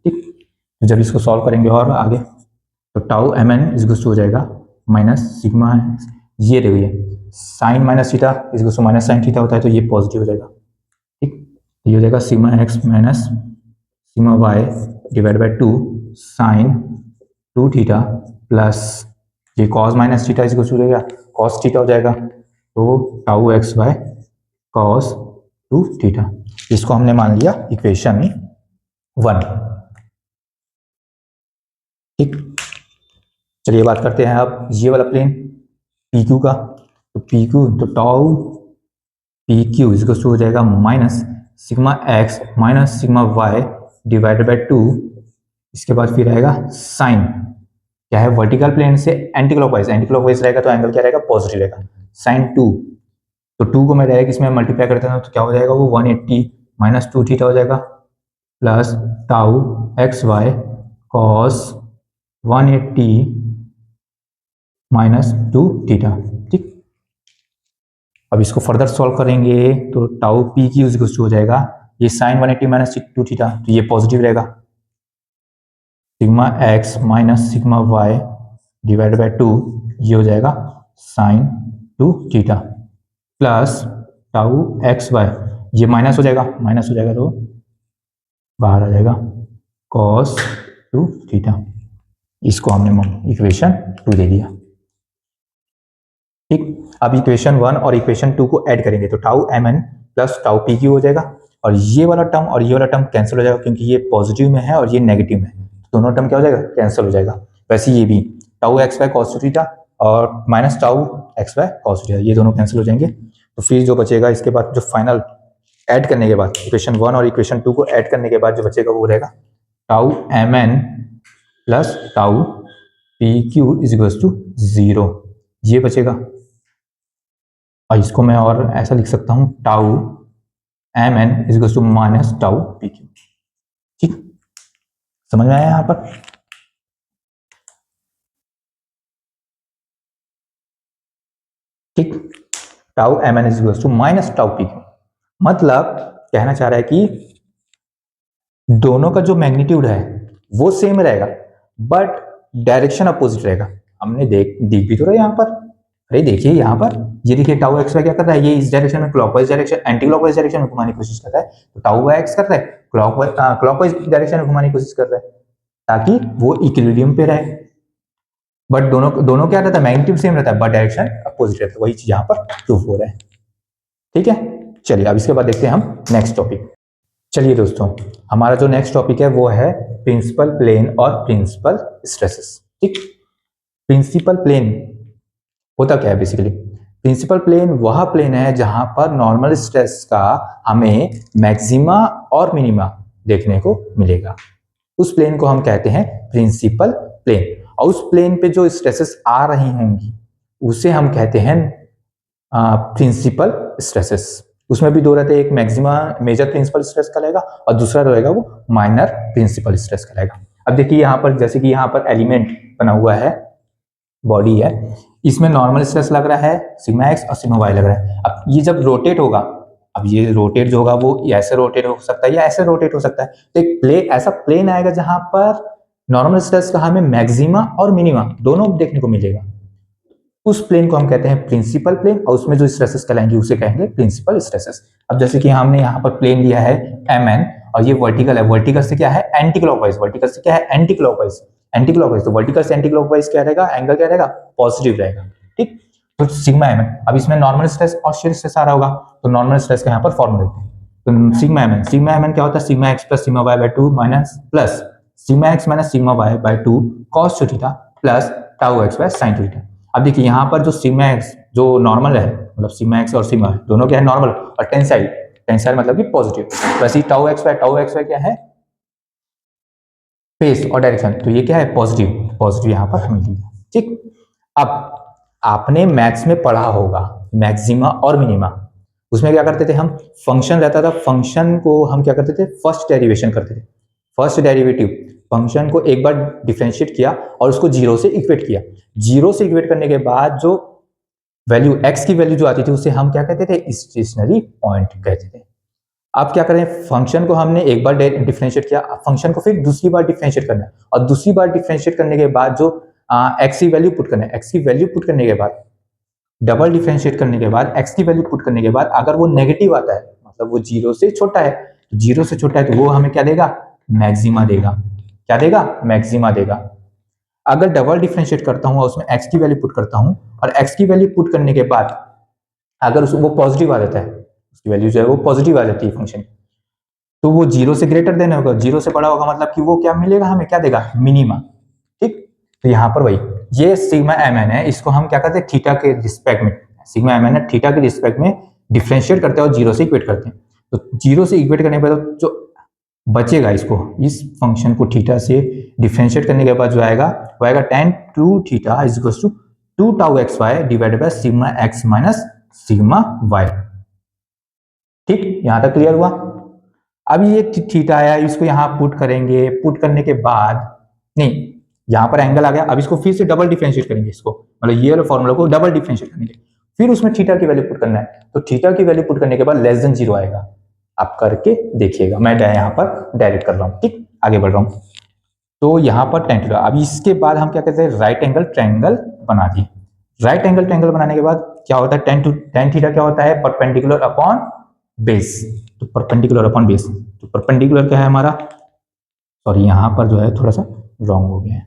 [SPEAKER 1] ठीक, तो जब इसको सॉल्व करेंगे और आगे तो टाउ एम एन इस हो जाएगा माइनस सिग्मा, ये देखो ये साइन माइनस थीटा इस माइनस साइन थीटा होता है तो ये पॉजिटिव हो जाएगा। ठीक, ये हो जाएगा sigma x minus sigma y divide by 2 sine 2 theta plus ये कॉस माइनस थीटा इसको हो जाएगा कॉस थीटा हो जाएगा, तो tau x by cos 2 theta. इसको हमने मान लिया इक्वेशन 1। ठीक, चलिए बात करते हैं अब ये वाला प्लेन पी क्यू का, तो पी क्यू तो टाउ पी क्यू इसको हो जाएगा minus sigma x minus sigma y divided by 2, इसके बाद फिर आएगा साइन, क्या है, वर्टिकल प्लेन से एंटी क्लॉकवाइज रहेगा तो एंगल क्या रहेगा, पॉजिटिव रहेगा, साइन 2, तो 2 को मैं डायरेक्ट इसमें मल्टीप्लाई करता हूं तो क्या हो जाएगा वो 180 माइनस 2 थीटा हो जाएगा plus tau x y cos 180 minus 2 theta. ठीक, अब इसको फर्दर सॉल्व करेंगे तो टाउ पी की हो जाएगा ये साइन 180 माइनस 2 थीटा, तो ये पॉजिटिव रहेगा, sigma x minus sigma y divide by 2, ये हो जाएगा sine 2 theta plus tau x y, ये माइनस हो जाएगा तो बाहर आ जाएगा कॉस 2 थीटा। इसको हमने इक्वेशन 2 दे दिया। ठीक, अब इक्वेशन 1 और इक्वेशन 2 को ऐड करेंगे तो tau m n plus tau p q हो जाएगा और ये वाला टर्म और ये वाला टर्म कैंसिल हो जाएगा क्योंकि ये पॉजिटिव में है और ये नेगेटिव में है, दोनों टर्म क्या हो जाएगा, कैंसिल हो जाएगा। वैसे ये भी tau x y cos 2 theta और minus tau x y cos 2 theta, ये दोनों कैंसिल हो जाएंगे। तो फिर जो बचेगा इसके बाद जो फाइनल ऐड करने के बाद इक्वेशन 1 और इक्वेशन 2 को ऐड करने के बाद जो बचेगा वो रहेगा tau m n plus tau p q is equal to 0, ये बचेगा। और इसको मैं और ऐसा लिख सकता हूं tau m n is equal to minus tau p q. ठीक, समझ में आया यहां पर। ठीक, tau m n is equal to minus tau p q. मतलब कहना चाह रहा है कि दोनों का जो मैग्नीट्यूड है वो सेम रहेगा बट डायरेक्शन अपोजिट रहेगा। हमने देख भी तो रहे यहाँ पर, अरे देखिए यहाँ पर, ये देखिए टाउ एक्स वाई क्या कर रहा है, ये इस डायरेक्शन में clockwise direction anti clockwise direction में घुमाने की कोशिश कर रहा है, तो टाउ वाई एक्स कर रहा है क्लॉकवाइज डायरेक्शन में घुमाने की कोशिश कर रहा है ताकि वो इक्विलिब्रियम पे रहे। बट दोनों दोनों क्या रहता है, मैग्नीट्यूड सेम रहता है बट डायरेक्शन अपोजिट रहता है, वही चीज यहाँ पर प्रूव हो रहा है। ठीक है, चलिए अब इसके बाद देखते हैं हम नेक्स्ट टॉपिक। चलिए दोस्तों, हमारा जो नेक्स्ट टॉपिक है वो है प्रिंसिपल प्लेन और प्रिंसिपल स्ट्रेसेस। ठीक, प्रिंसिपल प्लेन होता क्या है बेसिकली? प्रिंसिपल प्लेन वह प्लेन है जहां पर नॉर्मल स्ट्रेस का हमें मैक्सिमा और मिनिमा देखने को मिलेगा। उस प्लेन को हम कहते हैं प्रिंसिपल प्लेन, और उस प्लेन पे जो स्ट्रेसेस आ रही होंगी उसे हम कहते हैं प्रिंसिपल स्ट्रेसेस। उसमें भी दो रहते हैं, एक मैक्सिमा मेजर प्रिंसिपल स्ट्रेस कहलाएगा और दूसरा रहेगा वो माइनर प्रिंसिपल स्ट्रेस कहलाएगा। अब देखिए यहाँ पर, जैसे कि यहाँ पर एलिमेंट बना हुआ है, बॉडी है, इसमें नॉर्मल स्ट्रेस लग रहा है सिग्मा एक्स और सिग्मा वाई लग रहा है। अब ये जब रोटेट होगा, अब ये रोटेट जो होगा वो ऐसे रोटेट हो सकता है या ऐसे रोटेट हो सकता है, तो एक ऐसा प्लेन आएगा जहां पर नॉर्मल स्ट्रेस का हमें मैक्सिमा और मिनिमा दोनों देखने को मिलेगा। उस प्लेन को हम कहते हैं प्रिंसिपल प्लेन, और उसमें जो स्ट्रेसेस कहलाएंगे उसे कहेंगे प्रिंसिपल स्ट्रेसेस। अब जैसे कि हमने यहाँ पर प्लेन लिया है एम एन, और ये वर्टिकल है, वर्टिकल से क्या है एंटी क्लॉकवाइज, वर्टिकल से क्या है एंटी क्लॉकवाइज, एंटी क्लॉकवाइज, तो वर्टिकल से एंटी क्लॉकवाइज क्या रहेगा, एंगल क्या रहेगा, पॉजिटिव रहेगा। ठीक, तो सिग्मा एम एन, अब इसमें नॉर्मल स्ट्रेस और शियर स्ट्रेस आ रहा होगा, तो नॉर्मल स्ट्रेस का यहाँ पर फॉर्मूला देते हैं। तो सिग्मा एम एन क्या होता है, sigma x plus sigma y by 2 minus plus sigma x minus sigma y by 2 cos theta plus tau x by sine theta. अब देखिए यहाँ पर जो सिग्मा एक्स जो नॉर्मल है, मतलब सिग्मा एक्स और सिग्मा दोनों क्या है नॉर्मल, और टेंसाइल मतलब कि पॉजिटिव, प्लस ही टाउ एक्स वाई क्या है फेस और डायरेक्शन, तो ये क्या है पॉजिटिव यहाँ पर हमें लिया। ठीक, अब आपने मैथ्स में पढ़ा होगा मैक्सिमा और मिनिमा, उसमें क्या करते थे हम, फंक्शन रहता था, फंक्शन को हम क्या करते थे, फर्स्ट डेरिवेशन करते थे, फर्स्ट डेरिवेटिव, फंक्शन को एक बार डिफरेंशिएट किया और उसको जीरो से इक्वेट किया, जीरो से इक्वेट करने के बाद जो वैल्यू एक्स की वैल्यू जो आती थी उसे हम क्या कहते थे, स्टेशनरी पॉइंट कहते थे। अब क्या करें, फंक्शन को हमने एक बार डिफरेंशिएट किया, फंक्शन को फिर दूसरी बार डिफरेंशिएट करना है, और दूसरी बार डिफरेंशिएट करने के बाद जो एक्स की वैल्यू पुट करना है, एक्स की वैल्यू पुट करने के बाद डबल डिफरेंशिएट करने के बाद एक्स की वैल्यू पुट करने के बाद अगर वो नेगेटिव आता है, मतलब वो जीरो से छोटा है, तो जीरो से छोटा है तो वो हमें क्या देगा, मैक्सिमा देगा। क्या देगा, मैक्सिमा देगा। अगर डबल डिफरेंशिएट करता हूं और उसमें एक्स की वैल्यू पुट करता हूं, और एक्स की वैल्यू पुट करने के बाद अगर वो पॉजिटिव आ जाता है, उसकी वैल्यू जो है वो पॉजिटिव आ जाती है फंक्शन, तो वो जीरो से ग्रेटर देन होगा, जीरो से बड़ा होगा, मतलब कि वो क्या मिलेगा हमें, क्या देगा, मिनिमा। ठीक, तो यहाँ पर वही ये सिग्मा एम एन है, इसको हम क्या करते हैं थीटा के रिस्पेक्ट में, सिग्मा एम एन है थीटा के रिस्पेक्ट में डिफरेंशिएट करते हैं और जीरो से इक्वेट करते हैं। तो जीरो से इक्वेट करने के बाद जो बचेगा, इसको इस फंक्शन को थीटा से डिफरेंशिएट करने के बाद जो आएगा वो आएगा tan 2 theta is equal to 2 tau x y divided by sigma x minus sigma y. ठीक, यहां तक क्लियर हुआ। अब ये थीटा आया, इसको यहां पुट करेंगे, पुट करने के बाद नहीं, यहां पर एंगल आ गया, अब इसको फिर से डबल डिफरेंशिएट करेंगे, इसको मतलब ये वाले फॉर्मूला को डबल डिफरेंशिएट करेंगे, फिर उसमें थीटा की वैल्यू पुट करना है, तो थीटा की वैल्यू पुट करने के बाद लेस देन जीरो आएगा। आप करके देखिएगा, मैं यहाँ पर डायरेक्ट कर रहा हूँ। ठीक, आगे बढ़ रहा हूँ, तो यहाँ पर tan थीटा, अब इसके बाद हम क्या कहते हैं, राइट एंगल ट्रायंगल बना दिए। राइट एंगल ट्रायंगल बनाने के बाद क्या होता है, tan थीटा क्या होता है, परपेंडिकुलर अपॉन बेस, तो परपेंडिकुलर अपॉन बेस, तो परपेंडिकुलर क्या है हमारा, सॉरी यहाँ पर जो है थोड़ा सा रॉन्ग हो गया है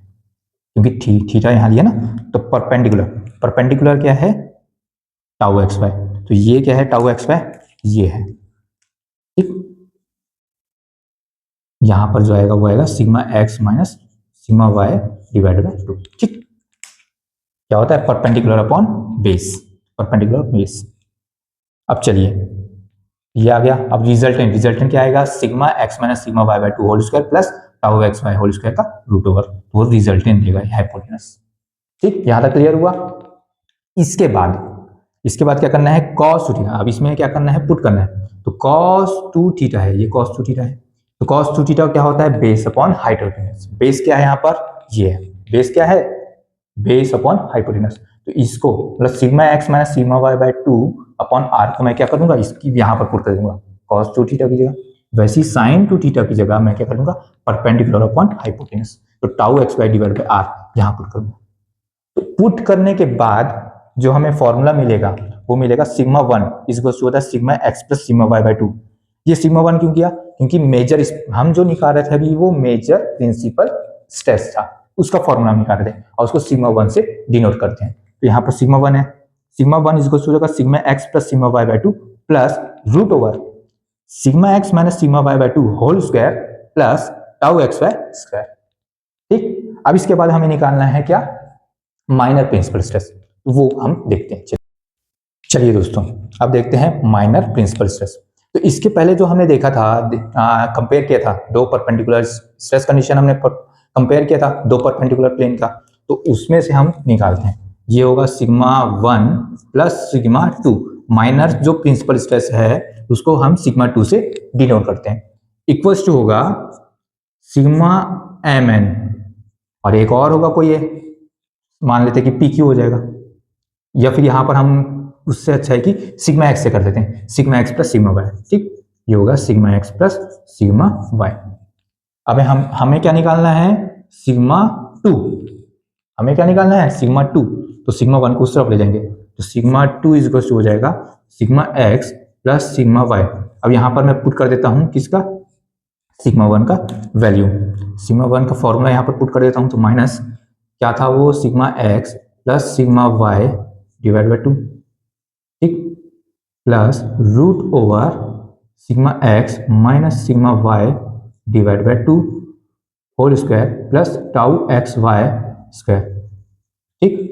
[SPEAKER 1] क्योंकि थीटा यहाँ लिया ना, तो परपेंडिकुलर क्या है, टाउ एक्स वाई, तो ये क्या है टाउ एक्स वाई, ये है। ठीक, यहां पर जो आएगा वो आएगा sigma x minus sigma y divided by 2। ठीक, क्या होता है, perpendicular upon base, perpendicular base. अब चलिए ये आ गया, अब रिजल्टेंट क्या आएगा, sigma x minus sigma y by 2 whole square plus tau x y whole square का रूट ओवर, वो रिजल्टेंट देगा हाइपोटेनस। ठीक, यहां तक क्लियर हुआ। इसके बाद क्या करना है, कॉस 2 थीटा, अब इसमें क्या करना है, पुट करना है, तो कॉस 2 थीटा है, ये कॉस 2 थीटा है, तो कॉस 2 थीटा क्या होता है, बेस अपॉन हाइपोटेनस। बेस क्या है यहाँ पर, ये है बेस, क्या है बेस अपॉन हाइपोटेनस। तो इसको मतलब sigma x minus sigma y by 2 upon r को मैं क्या कर दूंगा, इसकी यहाँ पर पुट कर दूंगा कॉस 2 थीटा की जगह। वैसे ही साइन 2 थीटा की जगह मैं क्या करूंगा, परपेंडिकुलर अपॉन हाइपोटेनस, तो tau x y divide by r यहाँ पुट करूंगा। तो पुट करने के बाद जो हमें फॉर्मूला मिलेगा वो मिलेगा सिग्मा 1 इक्वल्स टू होता है sigma x plus sigma y by 2। ये सिग्मा 1 क्यों किया, क्योंकि मेजर हम जो निकाल रहे थे अभी वो मेजर प्रिंसिपल स्ट्रेस था, उसका फॉर्मूला हम निकाल रहे थे और उसको सिग्मा 1 से डिनोट करते हैं। तो यहाँ पर सिग्मा 1 है, सिग्मा 1 इक्वल्स टू होगा sigma x plus sigma y by 2 plus root over sigma x minus sigma y by 2 whole square plus tau x y square. ठीक, अब इसके बाद हमें निकालना है क्या, माइनर प्रिंसिपल स्ट्रेस, वो हम देखते हैं। चलिए दोस्तों अब देखते हैं माइनर प्रिंसिपल स्ट्रेस। तो इसके पहले जो हमने देखा था, कंपेयर किया था दो परपेंडिकुलर स्ट्रेस कंडीशन हमने कंपेयर किया था दो परपेंडिकुलर प्लेन का, तो उसमें से हम निकालते हैं। ये होगा सिग्मा 1 प्लस सिग्मा 2, माइनर जो प्रिंसिपल स्ट्रेस है उसको हम सिग्मा 2 से डिनोट करते हैं, इक्वल्स टू होगा सिग्मा एम एन, और एक और होगा कोई, ये मान लेते हैं कि पी क्यू हो जाएगा, या फिर यहां पर हम उससे अच्छा है कि सिग्मा एक्स से कर देते हैं, sigma x plus sigma y. ठीक, ये होगा sigma x plus sigma y. अब हमें क्या निकालना है, सिग्मा 2, हमें क्या निकालना है सिग्मा 2, तो सिग्मा 1 को उस तरफ ले जाएंगे, तो सिग्मा 2 इज हो जाएगा sigma x plus sigma y. अब यहां पर मैं पुट कर देता हूं किसका, सिग्मा 1 का वैल्यू, सिग्मा 1 का फॉर्मूला यहां पर पुट कर देता हूं, तो माइनस क्या था वो sigma x plus sigma y divide by 2, ठीक, plus root over sigma x minus sigma y divide by 2 whole square plus tau x y square. ठीक,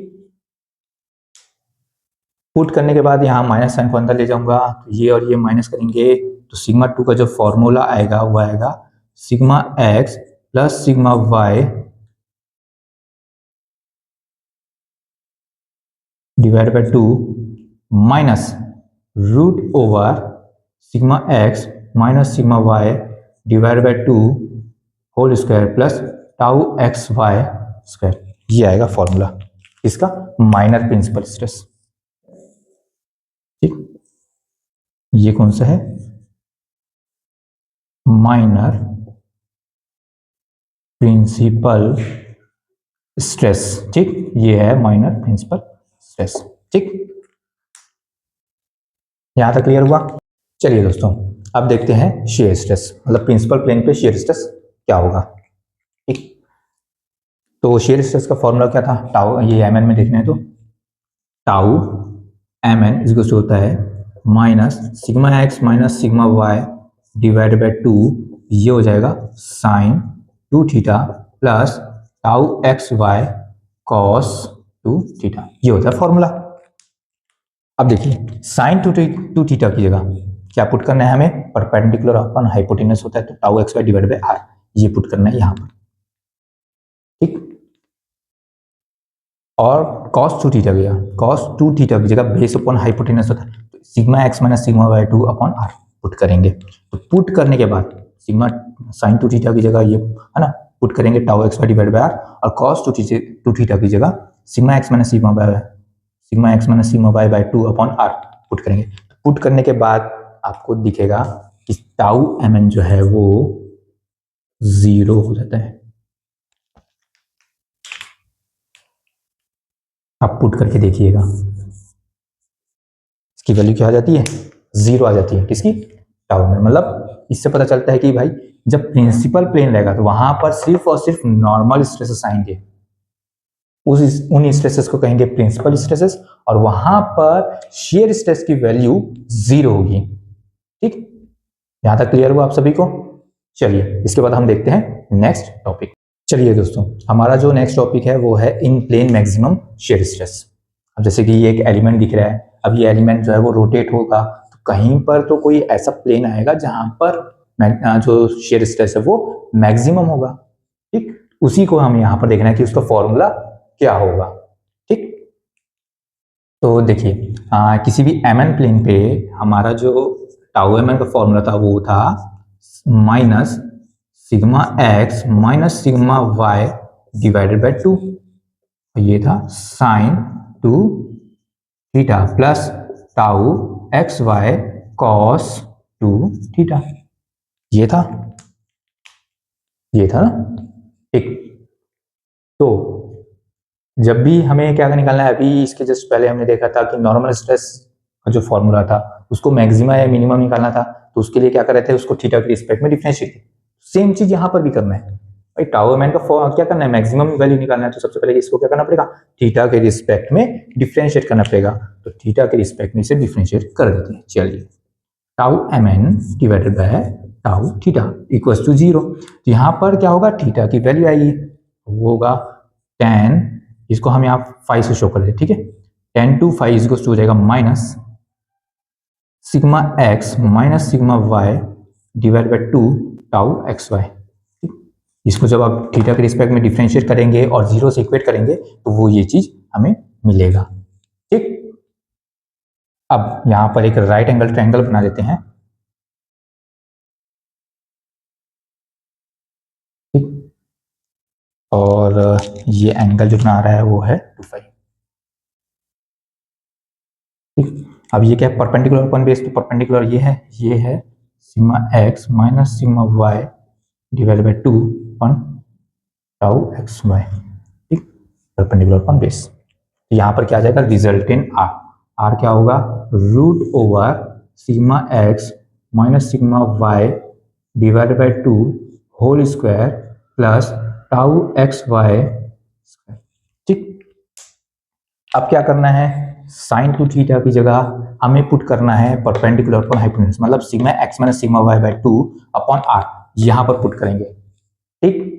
[SPEAKER 1] पुट करने के बाद यहाँ माइनस साइन को अंदर ले जाऊंगा, तो ये और ये माइनस करेंगे, तो सिग्मा 2 का जो फॉर्मूला आएगा वो आएगा sigma x plus sigma y divide by 2 minus root over sigma x minus sigma y divide by 2 whole square plus tau x y square. ये आएगा फॉर्मूला इसका माइनर प्रिंसिपल स्ट्रेस। ठीक, ये कौन सा है, माइनर प्रिंसिपल स्ट्रेस। ठीक, ये है माइनर प्रिंसिपल स्ट्रेस। ठीक, यहां तक क्लियर हुआ। चलिए दोस्तों अब देखते हैं शेयर स्ट्रेस, मतलब प्रिंसिपल प्लेन पे शेयर स्ट्रेस क्या होगा। ठीक, तो शेयर स्ट्रेस का फॉर्मूला क्या था, टाउ, ये एम एन में देखना है तो टाउ एम एन इज होता है minus sigma x minus sigma y divide by 2, ये हो जाएगा sine 2 theta plus tau x y cos 2 theta, ये होता है फॉर्मूला। अब देखिए साइन 2 थीटा की जगह क्या पुट करना है हमें, परपेंडिकुलर अपन हाइपोटेनस होता है तो tau x y divide by r, ये पुट करना है यहां पर। ठीक, और cos 2 थीटा गया, cos 2 थीटा की जगह बेस अपॉन हाइपोटेनस होता है तो sigma x minus sigma y 2 upon r put करेंगे। तो पुट करने के बाद सिग्मा साइन 2 थीटा की जगह ये है ना, पुट करेंगे tau x y divide by r, और cos 2 थीटा की जगह sigma x minus sigma y by 2 upon r put करेंगे। तो पुट करने के बाद आपको दिखेगा कि टाउ एम एन जो है वो 0 हो जाता है। आप पुट करके देखिएगा इसकी वैल्यू क्या आ जाती है, 0 आ जाती है, किसकी, टाउ में। मतलब इससे पता चलता है कि भाई जब प्रिंसिपल प्लेन रहेगा तो वहां पर सिर्फ और सिर्फ नॉर्मल स्ट्रेसेस आएंगे, उन स्ट्रेसेस को कहेंगे प्रिंसिपल स्ट्रेसेस, और वहां पर शेयर स्ट्रेस की वैल्यू 0 होगी। ठीक, यहां तक क्लियर हुआ आप सभी को। चलिए इसके बाद हम देखते हैं नेक्स्ट टॉपिक। चलिए दोस्तों हमारा जो नेक्स्ट टॉपिक है वो है इन प्लेन मैक्सिमम शेयर स्ट्रेस। अब जैसे कि ये एक एलिमेंट दिख रहा है, अब ये एलिमेंट जो है वो रोटेट होगा, तो कहीं पर तो कोई ऐसा प्लेन आएगा जहां पर जो शेयर स्ट्रेस है वो मैक्सिमम होगा। ठीक, उसी को हम यहाँ पर देखना है कि उसका फॉर्मूला क्या होगा। ठीक, तो देखिए किसी भी एम एन प्लेन पे हमारा जो टाउ एम एन का फॉर्मूला था वो था minus sigma x minus sigma y divided by 2, ये था sine two theta plus tau x y cos two theta. ये था ना, ठीक। तो जब भी हमें क्या निकालना है, अभी इसके जस्ट पहले हमने देखा था कि नॉर्मल स्ट्रेस का जो फॉर्मूला था उसको मैक्सिमा या मिनिमम निकालना था, तो उसके लिए क्या कर रहे थे, उसको थीटा के रिस्पेक्ट में डिफरेंशिएट। सेम चीज यहां पर भी करना है भाई, टाउ एम एन का क्या करना है, मैक्सिमम वैल्यू निकालना है, तो सबसे पहले इसको क्या करना पड़ेगा, थीटा के रिस्पेक्ट में डिफरेंशिएट करना पड़ेगा। तो थीटा के रिस्पेक्ट में इसे डिफरेंशिएट कर देते हैं। चलिए, tau m n divided by tau theta equals to 0। तो यहां पर क्या होगा, थीटा की वैल्यू आएगी, वो होगा 10, इसको हम यहाँ 5 से शो कर दें, ठीक है। 10 to 5 इक्वल्स टू हो जाएगा minus sigma x minus sigma y divide by 2 tau x y. इसको जब आप थीटा के रिस्पेक्ट में डिफरेंशिएट करेंगे और 0 से इक्वेट करेंगे तो वो ये चीज हमें मिलेगा, ठीक। अब यहां पर एक राइट एंगल ट्रायंगल बना देते हैं, ठीक। और ये एंगल जो बना रहा है वो है 2 फाई, ठीक। अब ये क्या है, परपेंडिकुलर अपन बेस, तो परपेंडिकुलर ये है sigma x minus sigma y divide by 2 upon tau x y, ठीक। परपेंडिकुलर अपन बेस, तो यहाँ पर क्या आ जाएगा, रिजल्ट इन आर। आर क्या होगा, root over sigma x minus sigma y divide by 2 whole square plus tau x y square, ठीक। अब क्या करना है, साइन टू थीटा की जगह हमें पुट करना है परपेंडिकुलर अपॉन हाइपोटेन्यूज, मतलब sigma x minus sigma y by 2 upon r, यहां पर पुट करेंगे, ठीक।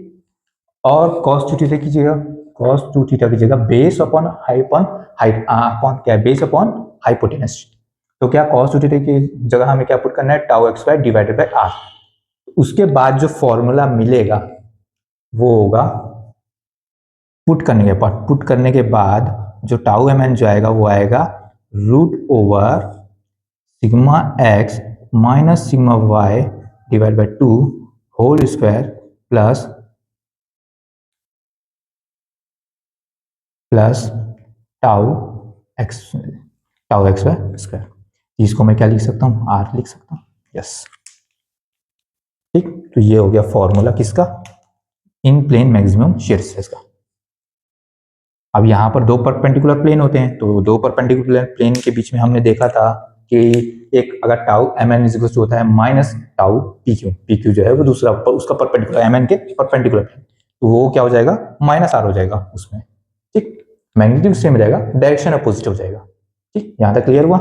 [SPEAKER 1] और cos टू थीटा की जगह, cos टू थीटा की जगह base upon hyphen height upon क्या है, बेस अपॉन हाइपोटेनस। तो क्या cos टू थीटा की जगह हमें क्या पुट करना है, tau x y divided by r. उसके बाद जो फॉर्मूला मिलेगा वो होगा, पुट करने के बाद जो टाउ एम एन जो आएगा वो आएगा root over sigma x minus sigma y divide by 2 whole square plus tau x y square. इसको मैं क्या लिख सकता हूँ, आर लिख सकता हूँ, यस, ठीक। तो ये हो गया फॉर्मूला किसका, इन प्लेन मैक्सिमम शियर स्ट्रेस का। अब यहाँ पर दो परपेंडिकुलर प्लेन होते हैं, तो दो परपेंडिकुलर प्लेन के बीच में हमने देखा था कि एक अगर टाउ एम एन इक्वल होता है माइनस टाउ पी क्यू जो है वो दूसरा उसका परपेंडिकुलर एम एन के परपेंडिकुलर प्लेन, तो वो क्या हो जाएगा, माइनस आर हो जाएगा उसमें, ठीक। मैग्नीट्यूड सेम रहेगा, डायरेक्शन अपोजिट हो जाएगा, ठीक। यहां तक क्लियर हुआ।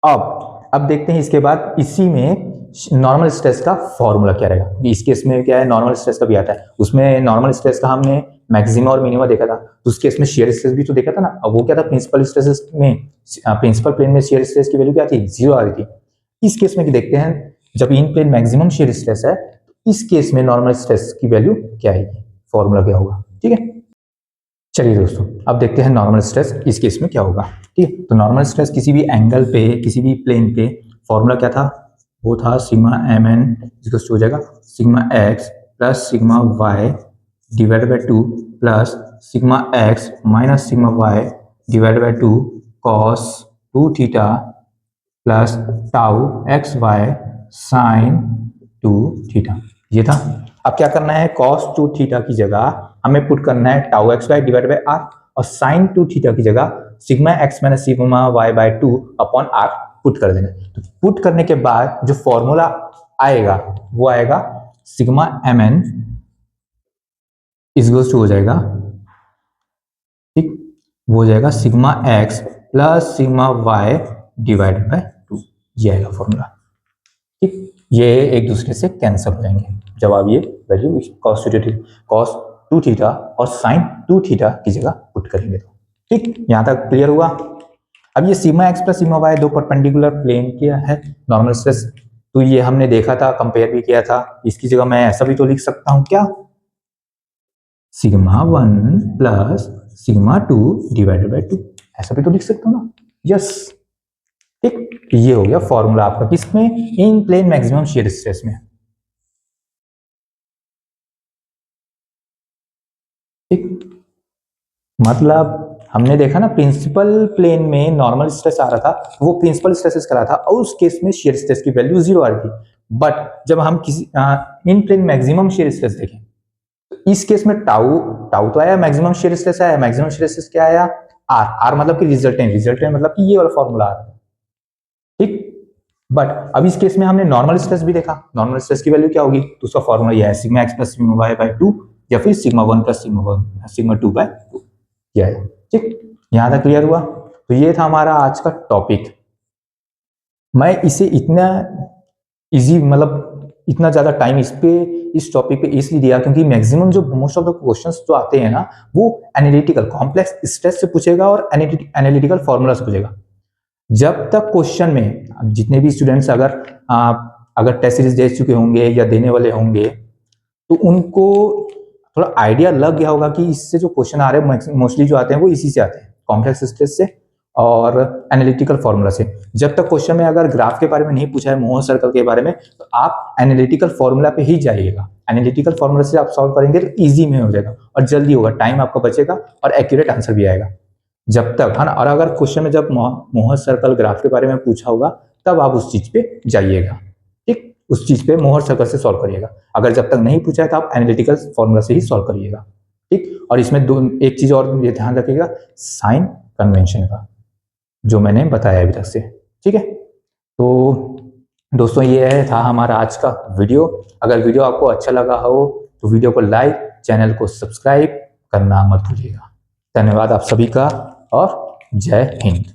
[SPEAKER 1] अब देखते हैं इसके बाद इसी में नॉर्मल स्ट्रेस का फॉर्मूला क्या रहेगा। इस केस में क्या है, नॉर्मल स्ट्रेस का भी आता है, उसमें नॉर्मल स्ट्रेस का हमने मैक्सिमा और मिनिमा देखा था, तो उस केस में शियर स्ट्रेस भी तो देखा था ना। अब वो क्या था, प्रिंसिपल स्ट्रेस में, प्रिंसिपल प्लेन में शियर स्ट्रेस की वैल्यू क्या थी, 0 आ रही थी। इस केस में देखते हैं, जब इन प्लेन मैक्सिमम शियर स्ट्रेस है, तो इस केस में नॉर्मल स्ट्रेस की वैल्यू क्या आएगी, फॉर्मूला क्या होगा, ठीक है। चलिए दोस्तों, अब देखते हैं नॉर्मल स्ट्रेस इस केस में क्या होगा, ठीक है। तो नॉर्मल स्ट्रेस किसी भी एंगल पे, किसी भी प्लेन पे फॉर्मूला क्या था, वो था सिग्मा एम एन इक्वल हो जाएगा sigma x plus sigma y divide by 2 plus sigma x minus sigma y divide by 2 cos 2 theta plus tau x y sine 2 theta, ये था। अब क्या करना है, cos 2 थीटा की जगह हमें पुट करना है tau x y divide by r, और sin 2 थीटा की जगह sigma x minus sigma y by 2 upon r put कर देना। तो पुट करने के बाद जो फॉर्मूला आएगा वो आएगा sigma m n equals to हो जाएगा, ठीक, वो हो जाएगा sigma x plus sigma y divided by 2, ये आएगा फॉर्मूला, ठीक। ये एक दूसरे से कैंसिल हो जाएंगे जब आप ये वैल्यू cos 2 थीटा और sin 2 थीटा की जगह पुट करेंगे तो, ठीक। यहां तक क्लियर हुआ। अब ये sigma x plus sigma y दो परपेंडिकुलर प्लेन क्या है नॉर्मल स्ट्रेस, तो ये हमने देखा था, कंपेयर भी किया था। इसकी जगह मैं ऐसा भी तो लिख सकता हूं क्या, sigma 1 plus sigma 2 divided by 2, ऐसा भी तो लिख सकता हूं ना, यस, ठीक। ये हो गया फॉर्मूला आपका किसमें, इन प्लेन मैक्सिमम शियर स्ट्रेस में, ठीक। मतलब हमने देखा ना प्रिंसिपल प्लेन में नॉर्मल स्ट्रेस आ रहा था, वो प्रिंसिपल स्ट्रेसेस करा था और उस केस में शियर स्ट्रेस की वैल्यू 0 आ रही थी। बट जब हम किसी इन प्लेन मैक्सिमम शियर स्ट्रेस देखें तो इस केस में टाउ टाउ तो आया, मैक्सिमम शियर स्ट्रेस आया, मैक्सिमम शियर स्ट्रेस क्या आया, आर, आर मतलब कि रिजल्टेंट मतलब कि ये वाला फॉर्मूला आ रहा है, ठीक। बट अब इस केस में हमने नॉर्मल स्ट्रेस भी देखा, नॉर्मल स्ट्रेस की वैल्यू क्या होगी, तो उसका फॉर्मूला ये है sigma x plus sigma y by 2 या फिर सिग्मा 1 प्लस सिग्मा 2 बाय 2, क्या है, ठीक। यहां तक क्लियर हुआ। तो ये था हमारा आज का टॉपिक। मैं इसे इतना इजी मतलब इतना ज्यादा टाइम इस टॉपिक पे इसलिए दिया क्योंकि मैक्सिमम जो मोस्ट ऑफ द क्वेश्चंस जो आते हैं ना वो एनालिटिकल कॉम्प्लेक्स स्ट्रेस से पूछेगा और एनालिटिकल फॉर्मूला से पूछेगा। जब तक क्वेश्चन में जितने भी स्टूडेंट्स अगर टेस्ट सीरीज दे चुके होंगे या देने वाले होंगे तो उनको थोड़ा आइडिया लग गया होगा कि इससे जो क्वेश्चन आ रहे हैं मोस्टली जो आते हैं वो इसी से आते हैं, कॉम्प्लेक्स स्ट्रेस से और एनालिटिकल फॉर्मूला से। जब तक क्वेश्चन में अगर ग्राफ के बारे में नहीं पूछा है, मोहर सर्कल के बारे में, तो आप एनालिटिकल फॉर्मूला पे ही जाइएगा। एनालिटिकल फॉर्मूला से आप सॉल्व करेंगे तो इजी में हो जाएगा और जल्दी होगा, टाइम आपका बचेगा और एक्यूरेट आंसर भी आएगा। जब तक है ना, और अगर क्वेश्चन में जब मोहर सर्कल ग्राफ के बारे में पूछा होगा तब आप उस चीज पे जाइएगा, ठीक, उस चीज पे मोहर सर्कल से सॉल्व करिएगा। अगर जब तक नहीं पूछा है तो आप एनालिटिकल फॉर्मूला से ही सॉल्व करिएगा, ठीक। और इसमें एक चीज और ये ध्यान रखिएगा, साइन कन्वेंशन का जो मैंने बताया अभी तक से, ठीक है। तो दोस्तों ये था हमारा आज का वीडियो। अगर वीडियो आपको अच्छा लगा हो तो वीडियो को लाइक, चैनल को सब्सक्राइब करना मत भूलिएगा। धन्यवाद आप सभी का और जय हिंद।